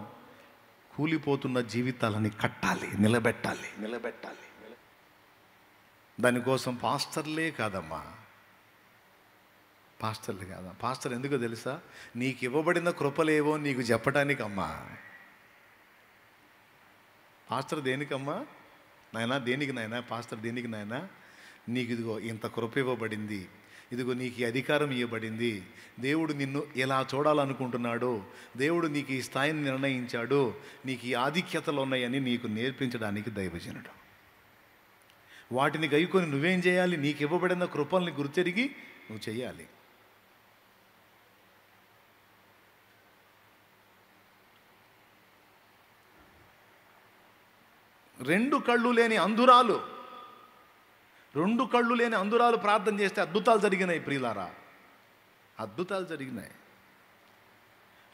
కూలిపోతున్న జీవితాలని కట్టాలి, నిలబెట్టాలి. దానికోసం పాస్టర్లే కాదమ్మా, పాస్టర్లు కాదా? పాస్టర్ ఎందుకో తెలుసా? నీకు ఇవ్వబడిన కృపలేవో నీకు చెప్పటానికమ్మా. పాస్టర్ దేనికమ్మా నాయనా? దేనికి నాయనా పాస్టర్? దేనికి నాయనా? నీకు ఇదిగో ఇంత కృప ఇవ్వబడింది, ఇదిగో నీకు ఈ అధికారం ఇవ్వబడింది, దేవుడు నిన్ను ఎలా చూడాలనుకుంటున్నాడు, దేవుడు నీకు ఈ స్థాయిని నిర్ణయించాడు, నీకు ఈ ఆధిక్యతలు ఉన్నాయని నీకు నేర్పించడానికి దైవజనుడు. వాటిని గైకొని నువ్వేం చేయాలి? నీకు ఇవ్వబడిన కృపల్ని గుర్తెరిగి నువ్వు చేయాలి. రెండు కళ్ళు లేని అంధురాలు ప్రార్థన చేస్తే అద్భుతాలు జరిగినాయి ప్రియులారా, అద్భుతాలు జరిగినాయి.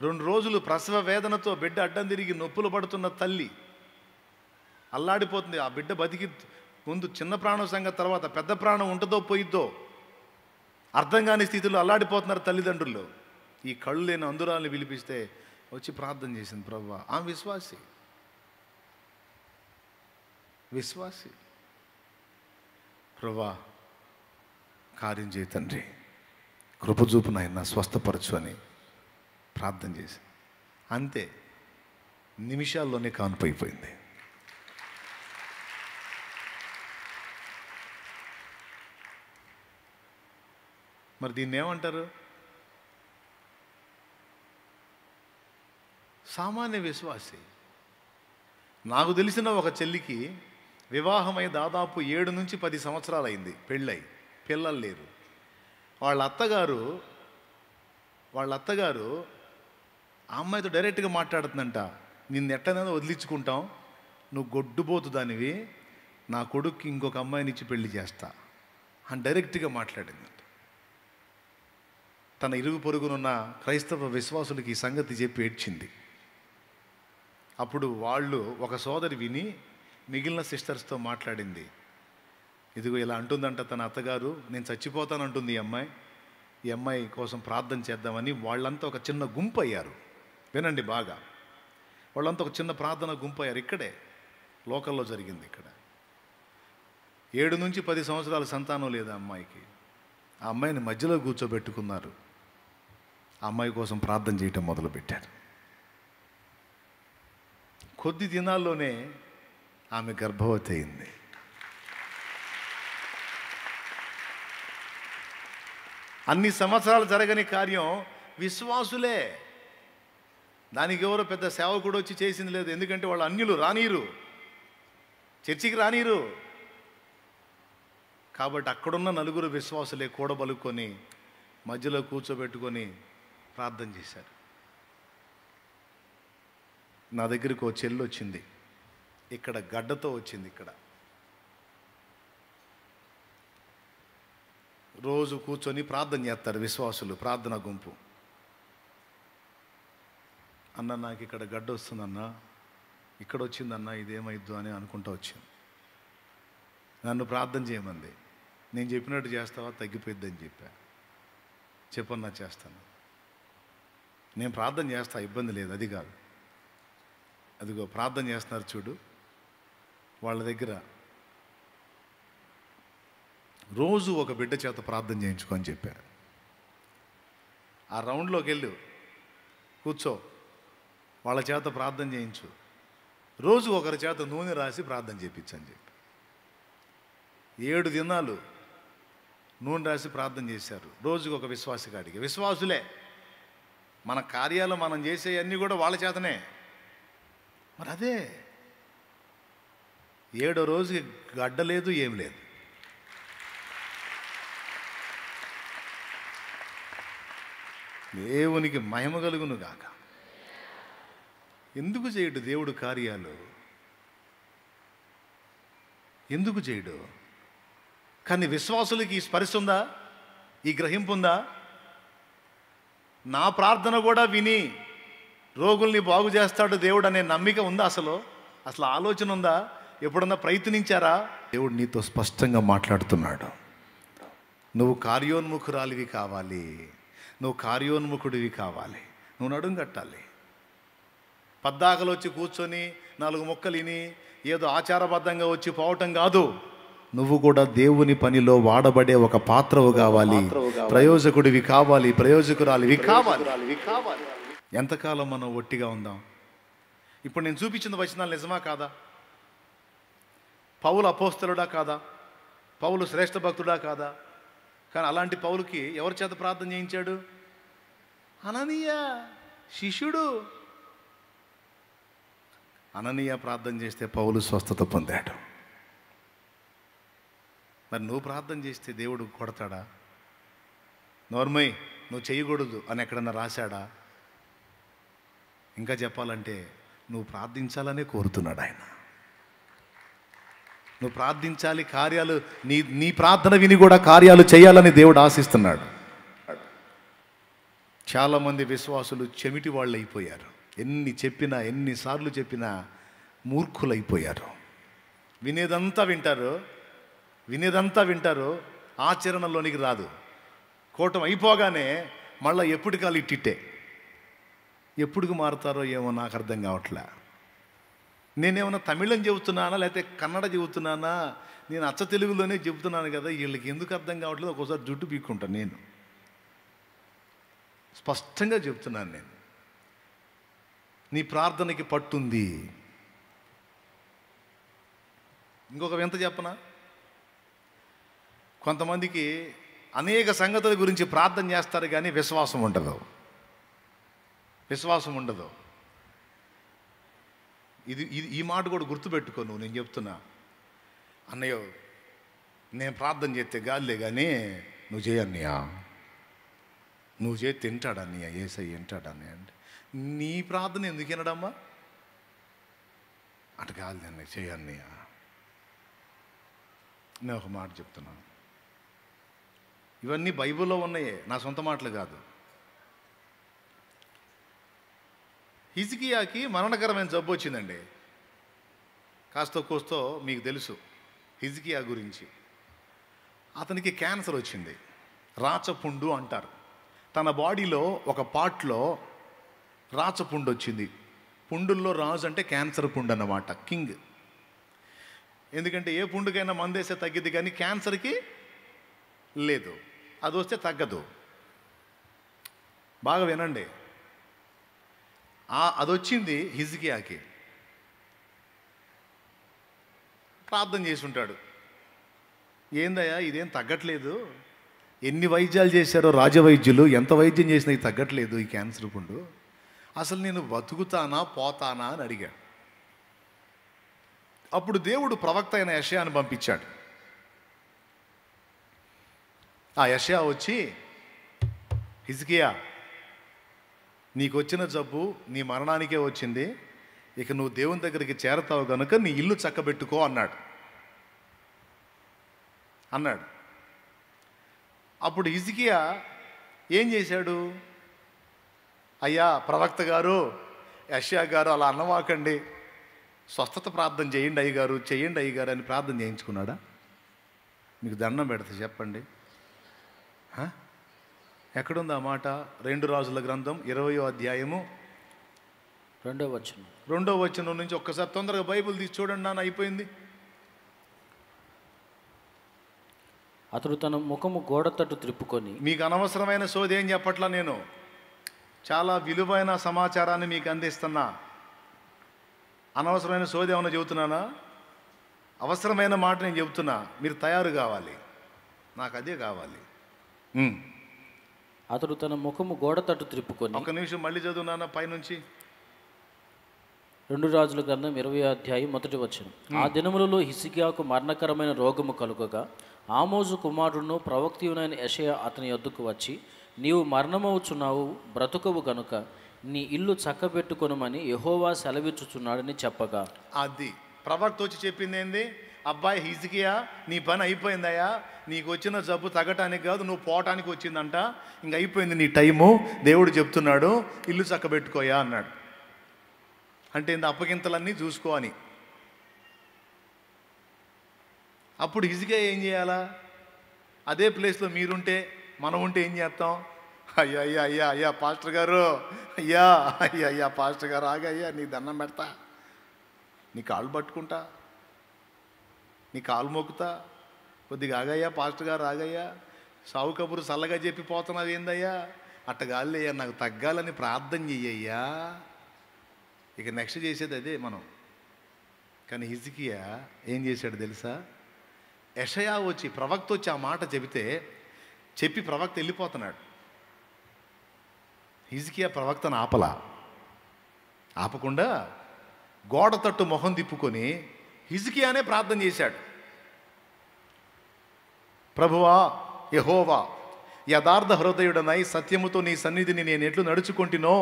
2 రోజులు ప్రసవ వేదనతో బిడ్డ అడ్డం తిరిగి నొప్పులు పడుతున్న తల్లి అల్లాడిపోతుంది. ఆ బిడ్డ బతికి ముందు చిన్న ప్రాణం సంగతి, తర్వాత పెద్ద ప్రాణం ఉంటుందో పోయిద్దో అర్థం కాని స్థితిలో అల్లాడిపోతున్నారు తల్లిదండ్రులు. ఈ కళ్ళు లేని అంధురాల్ని పిలిపిస్తే వచ్చి ప్రార్థన చేసింది. ప్రభువా, ఆమె విశ్వాసి. ప్రభువా కార్యం చేయి తండ్రి, కృపచూపు నాయన, స్వస్థపరచు అని ప్రార్థన చేసి అంతే నిమిషాల్లోనే కానుపైపోయింది. మరి దీన్ని ఏమంటారు? సామాన్య విశ్వాసి. నాకు తెలిసిన ఒక చెల్లికి వివాహమై దాదాపు 7 నుంచి 10 సంవత్సరాలు అయింది, పెళ్ళై, పిల్లలు లేరు. వాళ్ళ అత్తగారు ఆ అమ్మాయితో డైరెక్ట్గా మాట్లాడుతుందంట, నిన్ను ఎట్టనైనా వదిలించుకుంటాం, నువ్వు గొడ్డుపోతు దానివి, నా కొడుక్కి ఇంకొక అమ్మాయిని ఇచ్చి పెళ్లి చేస్తా అని డైరెక్ట్గా మాట్లాడిందంట. తన ఇరుగు పొరుగునున్న క్రైస్తవ విశ్వాసులకి ఈ సంగతి చెప్పి ఏడ్చింది. అప్పుడు వాళ్ళు ఒక సోదరి విని మిగిలిన సిస్టర్స్తో మాట్లాడింది. ఇదిగో ఇలా అంటుందంట తన అత్తగారు, నేను చచ్చిపోతానంటుంది ఈ అమ్మాయి కోసం ప్రార్థన చేద్దామని వాళ్ళంతా ఒక చిన్న గుంపు అయ్యారు. వినండి బాగా, వాళ్ళంతా ఒక చిన్న ప్రార్థన గుంపు అయ్యారు. ఇక్కడే లోకల్లో జరిగింది ఇక్కడ. 7 నుంచి 10 సంవత్సరాల సంతానం లేదు ఆ అమ్మాయికి. ఆ అమ్మాయిని మధ్యలో కూర్చోబెట్టుకున్నారు. ఆ అమ్మాయి కోసం ప్రార్థన చేయటం మొదలుపెట్టారు. కొద్ది దినాల్లోనే ఆమె గర్భవతి అయింది. అన్ని సంవత్సరాలు జరగని కార్యం విశ్వాసులే. దానికి ఎవరో పెద్ద సేవకుడు వచ్చి చేసింది లేదు. ఎందుకంటే వాళ్ళు అన్యులు, రానీరు, చర్చికి రానీరు. కాబట్టి అక్కడున్న నలుగురు విశ్వాసులే కూడబలుకొని మధ్యలో కూర్చోబెట్టుకొని ప్రార్థన చేశారు. నా దగ్గరికి ఓ చెల్లి వచ్చింది, ఇక్కడ గడ్డతో వచ్చింది. ఇక్కడ రోజు కూర్చొని ప్రార్థన చేస్తారు విశ్వాసులు, ప్రార్థన గుంపు. అన్న నాకు ఇక్కడ గడ్డ వస్తుందన్నా, ఇక్కడ వచ్చిందన్నా, ఇదేమైద్దు అని అనుకుంటూ వచ్చింది. నన్ను ప్రార్థన చేయమంది. నేను చెప్పినట్టు చేస్తావా, తగ్గిపోయిద్దని చెప్పా. చెప్పన్నా చేస్తాను, నేను ప్రార్థన చేస్తా, ఇబ్బంది లేదు, అది కాదు. అదిగో ప్రార్థన చేస్తున్నారు చూడు, వాళ్ళ దగ్గర రోజు ఒక బిడ్డ చేత ప్రార్థన చేయించుకో అని చెప్పారు. ఆ రౌండ్లోకి వెళ్ళు, కూర్చో, వాళ్ళ చేత ప్రార్థన చేయించు, రోజు ఒకరి చేత నూనె రాసి ప్రార్థన చేయించని చెప్పి 7 దినాలు నూనె రాసి ప్రార్థన చేశారు. రోజుకు ఒక విశ్వాసగాడికి. విశ్వాసులే. మన కార్యాలు మనం చేసేవన్నీ కూడా వాళ్ళ చేతనే. మరి అదే 7వ రోజుకి గడ్డ లేదు, ఏం లేదు. దేవునికి మహిమ కలుగును గాక. ఎందుకు చేయడు దేవుడు కార్యాలు? ఎందుకు చేయడు? కానీ విశ్వాసులకి ఈ స్పర్శ ఉందా? ఈ గ్రహింపు ఉందా? నా ప్రార్థన కూడా విని రోగుల్ని బాగు చేస్తాడు దేవుడు అనే నమ్మిక ఉందా? అసలు ఆలోచన ఉందా? ఎప్పుడన్నా ప్రయత్నించారా? దేవుడు నీతో స్పష్టంగా మాట్లాడుతున్నాడు. నువ్వు కార్యోన్ముఖురాలివి కావాలి, నువ్వు కార్యోన్ముఖుడివి కావాలి. నువ్వు నడుం కట్టాలి. పద్దాకలు వచ్చి కూర్చొని 4 ముక్కలు విని ఏదో ఆచారబద్ధంగా వచ్చి పోవటం కాదు. నువ్వు కూడా దేవుని పనిలో వాడబడే ఒక పాత్రవు కావాలి, ప్రయోజకుడివి కావాలి, ప్రయోజకురాలివి కావాలి. ఎంతకాలం మనం ఒట్టిగా ఉందాం? ఇప్పుడు నేను చూపించిన వచనాలు నిజమా కాదా? పౌలు అపోస్తలుడా కాదా? పౌలు శ్రేష్ఠ భక్తుడా కాదా? కానీ అలాంటి పౌలుకి ఎవరి చేత ప్రార్థన చేయించాడు? అననీయ శిష్యుడు. అననీయ ప్రార్థన చేస్తే పౌలు స్వస్థత పొందాడు. మరి నువ్వు ప్రార్థన చేస్తే దేవుడు కొడతాడా? నోర్మై నువ్వు చేయకూడదు అని ఎక్కడన్నా రాశాడా? ఇంకా చెప్పాలంటే నువ్వు ప్రార్థించాలనే కోరుతున్నాడు ఆయన. నువ్వు ప్రార్థించాలి, కార్యాలు నీ ప్రార్థన విని కూడా కార్యాలు చేయాలని దేవుడు ఆశిస్తున్నాడు. చాలామంది విశ్వాసులు చెమిటి వాళ్ళు అయిపోయారు. ఎన్నిసార్లు చెప్పినా మూర్ఖులైపోయారు. వినేదంతా వింటారు, ఆచరణలోనికి రాదు. కూటం అయిపోగానే మళ్ళీ ఎప్పటికాలు ఇట్టిట్టే. ఎప్పుడుకు మారుతారో ఏమో నాకు అర్థం కావట్లే. నేనేమన్నా తమిళం చెబుతున్నానా లేకపోతే కన్నడ చెబుతున్నానా? నేను అచ్చ తెలుగులోనే చెబుతున్నాను కదా, వీళ్ళకి ఎందుకు అర్థం కావట్లేదు? ఒక్కోసారి జుట్టు పీక్కుంటాను. నేను స్పష్టంగా చెప్తున్నాను. నేను నీ ప్రార్థనకి పట్టుంది. ఇంకొక వింత చెప్పనా? కొంతమందికి అనేక సంగతుల గురించి ప్రార్థన చేస్తారు కానీ విశ్వాసం ఉండదు. ఈ మాట కూడా గుర్తుపెట్టుకో నువ్వు. నేను చెప్తున్నా, అన్నయ్య నేను ప్రార్థన చేస్తే గాలిలే కానీ నువ్వు చేయన్నయ్య, నువ్వు చేసి తింటాడన్నయ్య, ఏసై తింటాడన్నయ్య అంటే నీ ప్రార్థన ఎందుకు వినడమ్మా? అటు గాలి అన్నయ్య, చేయన్నయ్య. నేను ఒక మాట చెప్తున్నాను, ఇవన్నీ బైబిల్లో ఉన్నాయే, నా సొంత మాటలు కాదు. హిజ్కియాకి మరణకరమైన జబ్బు వచ్చిందండి. కాస్తో కోస్తో మీకు తెలుసు హిజ్కియా గురించి. అతనికి క్యాన్సర్ వచ్చింది, రాచపుండు అంటారు. తన బాడీలో ఒక పార్ట్లో రాచపుండు వచ్చింది. పుండుల్లో రాజు అంటే క్యాన్సర్ పుండు అన్నమాట, కింగ్. ఎందుకంటే ఏ పుండుకైనా మందేస్తే తగ్గిద్ది, కానీ క్యాన్సర్కి లేదు, అది వస్తే తగ్గదు. బాగా వినండి. అది వచ్చింది హిజ్కియాకి. ప్రార్థన చేసి ఉంటాడు, ఏందయ్యా ఇదేం తగ్గట్లేదు, ఎన్ని వైద్యాలు చేశారో రాజవైద్యులు, ఎంత వైద్యం చేసినా ఇది తగ్గట్లేదు ఈ క్యాన్సర్ పుండు, అసలు నేను బతుకుతానా పోతానా అని అడిగాడు. అప్పుడు దేవుడు ప్రవక్త అయిన యెషయాను పంపించాడు. ఆ యెషయా వచ్చి, హిజ్కియా నీకు వచ్చిన జబ్బు నీ మరణానికే వచ్చింది, ఇక నువ్వు దేవుని దగ్గరికి చేరతావు కనుక నీ ఇల్లు చక్కబెట్టుకో అన్నాడు. అప్పుడు హిజ్కియా ఏం చేశాడు? అయ్యా ప్రవక్త గారు, యెషయా గారు అలా అన్నవాకండి, స్వస్థత ప్రార్థన చేయండి అయ్యగారు, చేయండి అయ్యగారు అని ప్రార్థన చేయించుకున్నాడా? మీకు దండం పెడతా చెప్పండి, ఎక్కడుంది ఆ మాట? 2 రాజుల గ్రంథం 20వ అధ్యాయము 2వ వచనం నుంచి ఒక్కసారి తొందరగా బైబిల్ తీసి చూడండి నాన్న, అయిపోయింది. అతడు తన ముఖము గోడ తట్టు త్రిప్పుకొని, మీకు అనవసరమైన సోది ఏం చెప్పట్లా, నేను చాలా విలువైన సమాచారాన్ని మీకు అందిస్తున్నా. అనవసరమైన సోది ఏమన్నా చెబుతున్నానా? అవసరమైన మాట నేను చెబుతున్నా, మీరు తయారు కావాలి, నాకు అదే కావాలి. అతడు తన ముఖము గోడ తట్టు త్రిప్పుకొని, ఒక నిమిషం మళ్ళీ చదువునానా పైనుంచి. 2 రాజుల గ్రంథం 20వ అధ్యాయం 1వ వచనం. ఆ దినములలో హిజ్కియాకు మరణకరమైన రోగము కలుగగా ఆమోజు కుమారుడును ప్రవక్తయునైన యెషయా అతని యొద్దకు వచ్చి, నీవు మరణమవుచున్నావు, బ్రతుకవు గనుక నీ ఇల్లు చక్కబెట్టుకొనమని యెహోవా సెలవిచ్చుచున్నాడని చెప్పగా, అది ప్రవక్త వచ్చి చెప్పింది ఏంది? అబ్బాయి హిజ్కియా, నీ పని అయిపోయిందయ్యా, నీకు వచ్చిన జబ్బు తగ్గటానికి కాదు, నువ్వు పోవటానికి వచ్చిందంట, ఇంక అయిపోయింది నీ టైము, దేవుడు చెప్తున్నాడు ఇల్లు చక్కబెట్టుకోయా అన్నాడు. అంటే ఇంత అప్పగింతలన్నీ చూసుకో అని. అప్పుడు హిజ్కియా ఏం చేయాలా? అదే ప్లేస్లో మీరుంటే, మనం ఉంటే ఏం చేస్తాం? అయ్యా అయ్యా అయ్యా అయ్యా పాస్టర్ గారు, అయ్యా అయ్యా అయ్యా పాస్టర్ గారు, ఆగయ్యా నీ దండం పెడతా, నీ కాళ్ళు పట్టుకుంటా, నీ కాలు మోకుతా, కొద్దిగా ఆగయ్యా పాస్టర్ గారు, ఆగయ్యా, సావు కబురు చల్లగా చెప్పిపోతున్నావు ఏందయ్యా, అట్టగాళ్ళయ్యా నాకు తగ్గాలని ప్రార్థన చెయ్యయ్యా. ఇక నెక్స్ట్ చేసేది అదే మనం. కానీ హిజ్కియా ఏం చేశాడు తెలుసా? యెషయా వచ్చి, ప్రవక్త వచ్చి ఆ మాట చెప్పి ప్రవక్త వెళ్ళిపోతున్నాడు. హిజ్కియా ప్రవక్తను ఆపకుండా గోడ తట్టు మొహం తిప్పుకొని హిజ్కియానే ప్రార్థన చేశాడు. ప్రభువా యెహోవా, యథార్థ హృదయుడనై సత్యముతో నీ సన్నిధిని నేను ఎట్లు నడుచుకుంటునో,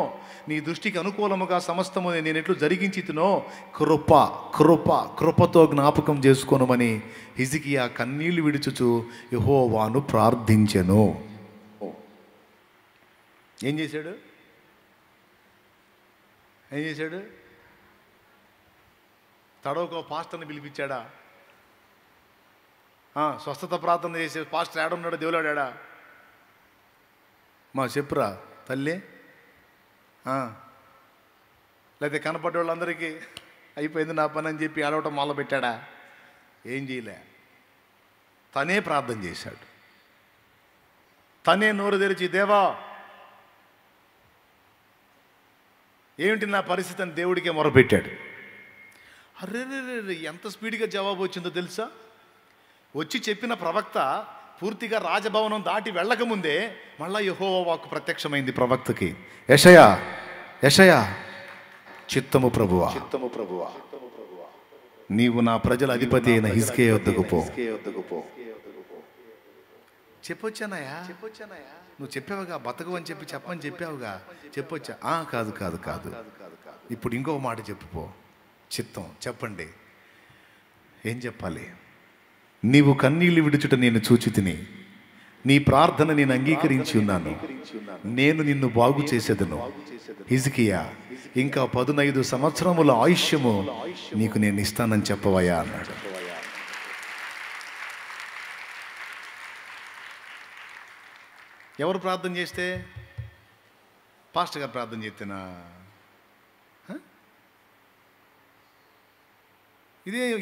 నీ దృష్టికి అనుకూలముగా సమస్తము నేను ఎట్లు జరిగించితునో, కృపతో జ్ఞాపకం చేసుకోనమని హిజ్కియా కన్నీళ్లు విడుచుచు యెహోవాను ప్రార్థించెను. ఏం చేశాడు? తడవకో పాస్టర్ని పిలిపించాడా? స్వస్థత ప్రార్థన చేసే పాస్టర్ ఏడున్నాడు? దేవులాడా? మా చెప్పురా తల్లి. లేకపోతే కనపడ్డ వాళ్ళందరికీ అయిపోయింది నా పని అని చెప్పి ఏడవటం మొదలు పెట్టాడా? ఏం చేయలే, తనే ప్రార్థన చేశాడు. తనే నోరు తెరిచి, దేవా ఏమిటి నా పరిస్థితి అని దేవుడికే మొరపెట్టాడు. అర్రే ఎంత స్పీడ్గా జవాబు వచ్చిందో తెలుసా? వచ్చి చెప్పిన ప్రవక్త పూర్తిగా రాజభవనం దాటి వెళ్ళకముందే మళ్ళా యెహోవా వాక్కు ప్రత్యక్షమైంది ప్రవక్తకి. యెషయా చిత్తము ప్రభువా, నీవు నా ప్రజల అధిపతి అయిన హిజ్కియా వద్దకు పో. చెప్పొచ్చానయా? నువ్వు చెప్పావుగా బతకు అని చెప్పమని చెప్పావుగా, చెప్పొచ్చా? కాదు, ఇప్పుడు ఇంకొక మాట చెప్పుపో. చిత్తం చెప్పండి, ఏం చెప్పాలి? నీవు కన్నీళ్లు విడుచుట నేను చూచి తిని, నీ ప్రార్థన నేను అంగీకరించి ఉన్నాను, నేను నిన్ను బాగు చేసేదను. హిజ్కియా, ఇంకా 15 సంవత్సరముల ఆయుష్యము నీకు నేను ఇస్తానని చెప్పవయ్యా అన్నాడు. ఎవరు ప్రార్థన చేస్తే? పాస్టర్ గారు ప్రార్థన చేస్తేనా?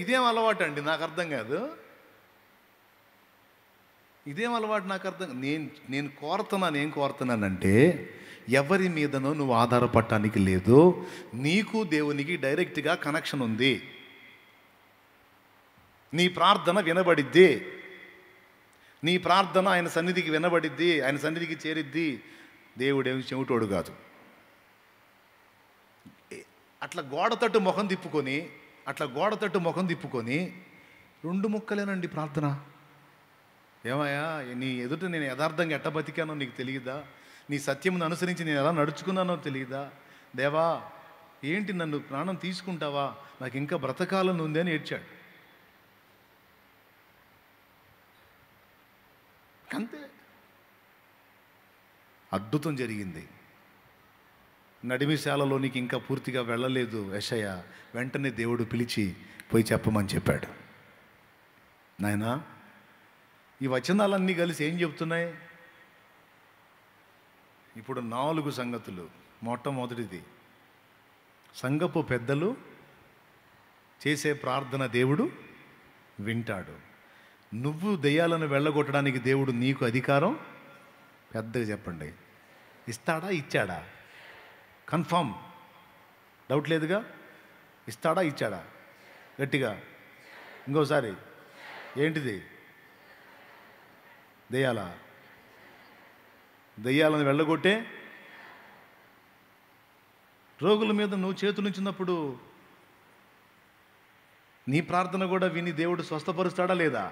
ఇదేం అలవాటు అండి, నాకు అర్థం కాదు. ఇదేం అలవాటు నాకు అర్థం. నేను కోరుతున్నాను, ఏం కోరుతున్నానంటే ఎవరి మీదనో నువ్వు ఆధారపడటానికి లేదు. నీకు దేవునికి డైరెక్ట్గా కనెక్షన్ ఉంది. నీ ప్రార్థన వినబడిద్ది, నీ ప్రార్థన ఆయన సన్నిధికి వినబడిద్ది, ఆయన సన్నిధికి చేరిద్ది. దేవుడేమి చెవిటోడు కాదు. అట్లా గోడ తట్టు ముఖం తిప్పుకొని 2 ముక్కలేనండి ప్రార్థన. ఏమయ్యా, నీ ఎదుట నేను యథార్థంగా ఎట్ట బతికానో నీకు తెలియదా? నీ సత్యమును అనుసరించి నేను ఎలా నడుచుకున్నానో తెలియదా? దేవా, ఏంటి నన్ను ప్రాణం తీసుకుంటావా? నాకు ఇంకా బ్రతకాలని ఉంది అని ఏడ్చాడు. అంతే. అద్భుతం జరిగింది. నడిమిశాలలోనికి ఇంకా పూర్తిగా వెళ్ళలేదు యెషయా. వెంటనే దేవుడు పిలిచి పోయి చెప్పమని చెప్పాడు. నాయనా, ఈ వచనాలన్నీ కలిసి ఏం చెప్తున్నాయి? ఇప్పుడు 4 సంగతులు. మొట్టమొదటిది, సంఘపు పెద్దలు చేసే ప్రార్థన దేవుడు వింటాడు. నువ్వు దెయ్యాలను వెళ్ళగొట్టడానికి దేవుడు నీకు అధికారం, పెద్దగా చెప్పండి, ఇస్తాడా ఇచ్చాడా? కన్ఫర్మ్, డౌట్ లేదుగా. ఇస్తాడా ఇచ్చాడా? గట్టిగా ఇంకోసారి. ఏంటిది? దెయ్యాలను వెళ్ళగొట్టే రోగుల మీద నువ్వు చేతులుంచినప్పుడు నీ ప్రార్థన కూడా విని దేవుడు స్వస్థపరుస్తాడా లేదా?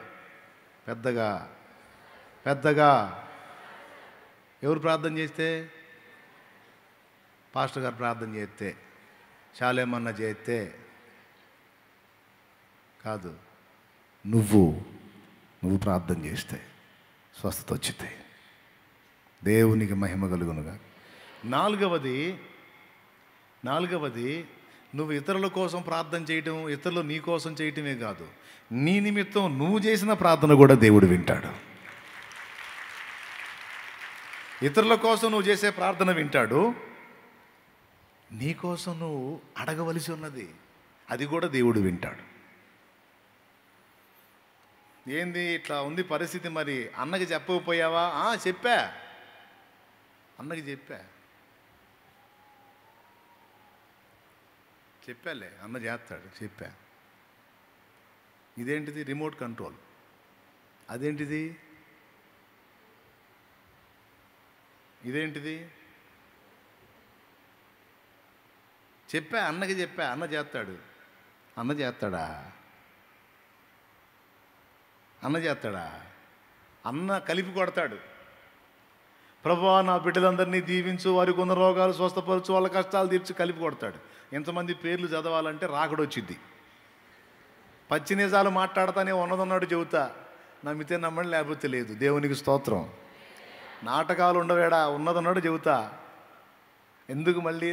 పెద్దగా ఎవరు ప్రార్థన చేస్తే? పాస్టర్ గారు ప్రార్థన చేస్తే, చాలేమన్నా చేస్తే కాదు, నువ్వు ప్రార్థన చేస్తే స్వస్థత వచ్చింది. దేవునికి మహిమ కలుగునుగా. నాలుగవది, నువ్వు ఇతరుల కోసం ప్రార్థన చేయటం, ఇతరులు నీ కోసం చేయటమే కాదు, నీ నిమిత్తం నువ్వు చేసిన ప్రార్థన కూడా దేవుడు వింటాడు. ఇతరుల కోసం నువ్వు చేసే ప్రార్థన వింటాడు. నీ కోసం నువ్వు అడగవలసి ఉన్నది, అది కూడా దేవుడు వింటాడు. ఏంది ఇట్లా ఉంది పరిస్థితి, మరి అన్నకి చెప్పకపోయావా? చెప్పా, అన్నకి చెప్పాలే, అన్న చేస్తాడు, చెప్పా. ఇదేంటిది? Remote control. అదేంటిది? ఇదేంటిది? చెప్పా, అన్నకి చెప్పా, అన్న చేస్తాడు. అన్న చేస్తాడా? అన్న కలిపి కొడతాడు. ప్రభువా, నా బిడ్డలందరినీ దీవించు, వారికి ఉన్న రోగాలు స్వస్థపరచు, వాళ్ళ కష్టాలు తీర్చి కలిపి కొడతాడు. ఎంతమంది పేర్లు చదవాలంటే రాకడొచ్చిద్ది. పచ్చి నిజాలు మాట్లాడతానే ఉన్నదన్నాడు చెబుతా, నమ్మితే నమ్మండి, లేకపోతే లేదు. దేవునికి స్తోత్రం. నాటకాలు ఉండవేడా, ఉన్నదన్నాడు చెబుతా. ఎందుకు మళ్ళీ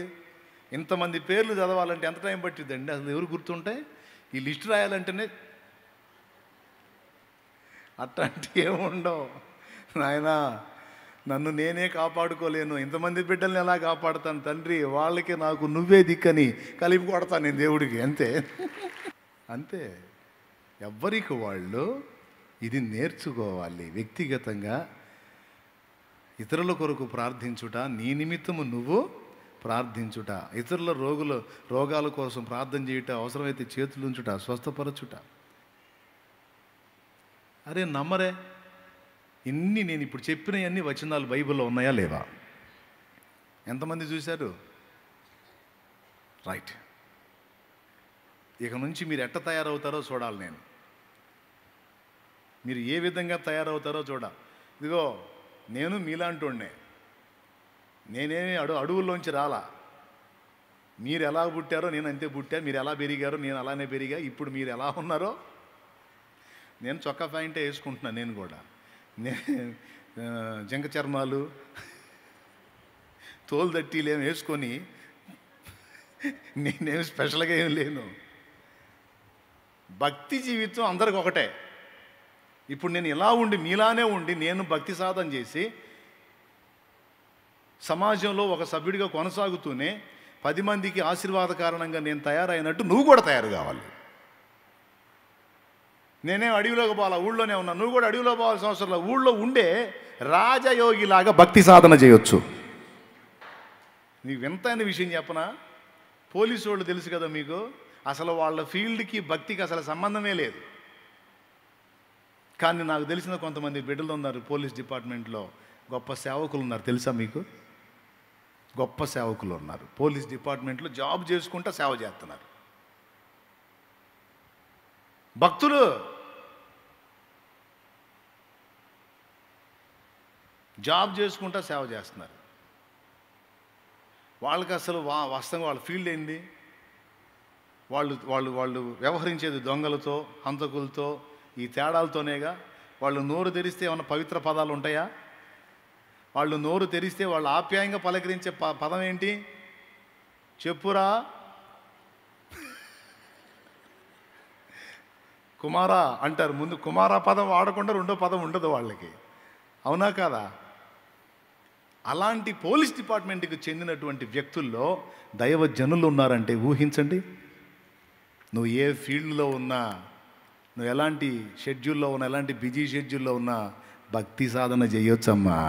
ఇంతమంది పేర్లు చదవాలంటే ఎంత టైం పట్టిద్దండి? అసలు ఎవరు గుర్తుంటాయి? ఈ లిస్ట్ రాయాలంటేనే అట్లాంటి ఏముండవు. నాయనా, నన్ను నేనే కాపాడుకోలేను, ఇంతమంది బిడ్డల్ని ఎలా కాపాడుతాను తండ్రి? వాళ్ళకి నాకు నువ్వే దిక్కని కలిపి కొడతాను నేను దేవుడికి. అంతే. ఎవ్వరికి వాళ్ళు ఇది నేర్చుకోవాలి. వ్యక్తిగతంగా ఇతరుల కొరకు ప్రార్థించుట, నీ నిమిత్తము నువ్వు ప్రార్థించుట, ఇతరుల రోగాల కోసం ప్రార్థన చేయుట, అవసరమైతే చేతులు ఉంచుట, స్వస్థపరచుట. అరే నమ్మరే, నేను ఇప్పుడు చెప్పినవన్నీ వచనాలు బైబిల్లో ఉన్నాయా లేవా? ఎంతమంది చూశారు? రైట్. ఇక నుంచి మీరు ఎట్ట తయారవుతారో చూడాలి. మీరు ఏ విధంగా తయారవుతారో ఇదిగో, నేను మీలాంటోడ్నే. నేనేమి అడవుల్లోంచి రాలా. మీరు ఎలా పుట్టారో నేను అంతే పుట్టా, మీరు ఎలా పెరిగారో నేను అలానే పెరిగా. ఇప్పుడు మీరు ఎలా ఉన్నారో, నేను చొక్కా ప్యాంటే వేసుకుంటున్నాను. నేను కూడా జంక చర్మాలు, తోలు దట్టీలు ఏమి వేసుకొని నేనేమి స్పెషల్గా ఏం లేను. భక్తి జీవితం అందరికి ఒకటే. ఇప్పుడు నేను ఇలా ఉండి, మీలానే ఉండి, నేను భక్తి సాధన చేసి సమాజంలో ఒక సభ్యుడిగా కొనసాగుతూనే 10 మందికి ఆశీర్వాద కారణంగా నేను తయారైనట్టు నువ్వు కూడా తయారు కావాలి. నేనేం అడవిలోకి పోవాలా, ఊళ్ళోనే ఉన్నా. నువ్వు కూడా అడవిలో పోవాల్సిన అవసరం లేదు. ఊళ్ళో ఉండే రాజయోగిలాగా భక్తి సాధన చేయొచ్చు. నీకు వింతైన విషయం చెప్పనా? పోలీసు వాళ్ళు తెలుసు కదా మీకు, అసలు వాళ్ళ ఫీల్డ్కి భక్తికి అసలు సంబంధమే లేదు. కానీ నాకు తెలిసిన కొంతమంది బిడ్డలు ఉన్నారు పోలీస్ డిపార్ట్మెంట్లో, గొప్ప సేవకులు ఉన్నారు. తెలుసా మీకు? గొప్ప సేవకులు ఉన్నారు పోలీస్ డిపార్ట్మెంట్లో, జాబ్ చేసుకుంటూ సేవ చేస్తున్నారు. భక్తులు జాబ్ చేసుకుంటూ సేవ చేస్తున్నారు. వాళ్ళకి అసలు వాస్తవంగా వాళ్ళ ఫీల్డ్ ఏంది? వాళ్ళు వాళ్ళు వాళ్ళు వ్యవహరించేది దొంగలతో, హంతకులతో, ఈ తేడాలతోనేగా. వాళ్ళు నోరు తెరిస్తే ఏమన్నా పవిత్ర పదాలు ఉంటాయా? వాళ్ళు నోరు తెరిస్తే వాళ్ళు ఆప్యాయంగా పలకరించే పదం ఏంటి? చెప్పురా కుమారా అంటారు. ముందు కుమారా పదం వాడకుండా రెండో పదం ఉండదు వాళ్ళకి. అవునా కాదా? అలాంటి పోలీస్ డిపార్ట్మెంట్కి చెందినటువంటి వ్యక్తుల్లో దైవజనులు ఉన్నారంటే ఊహించండి. నువ్వు ఏ ఫీల్డ్లో ఉన్నా, నువ్వు ఎలాంటి షెడ్యూల్లో ఉన్నా, ఎలాంటి బిజీ షెడ్యూల్లో ఉన్నా భక్తి సాధన చేయొచ్చమ్మా.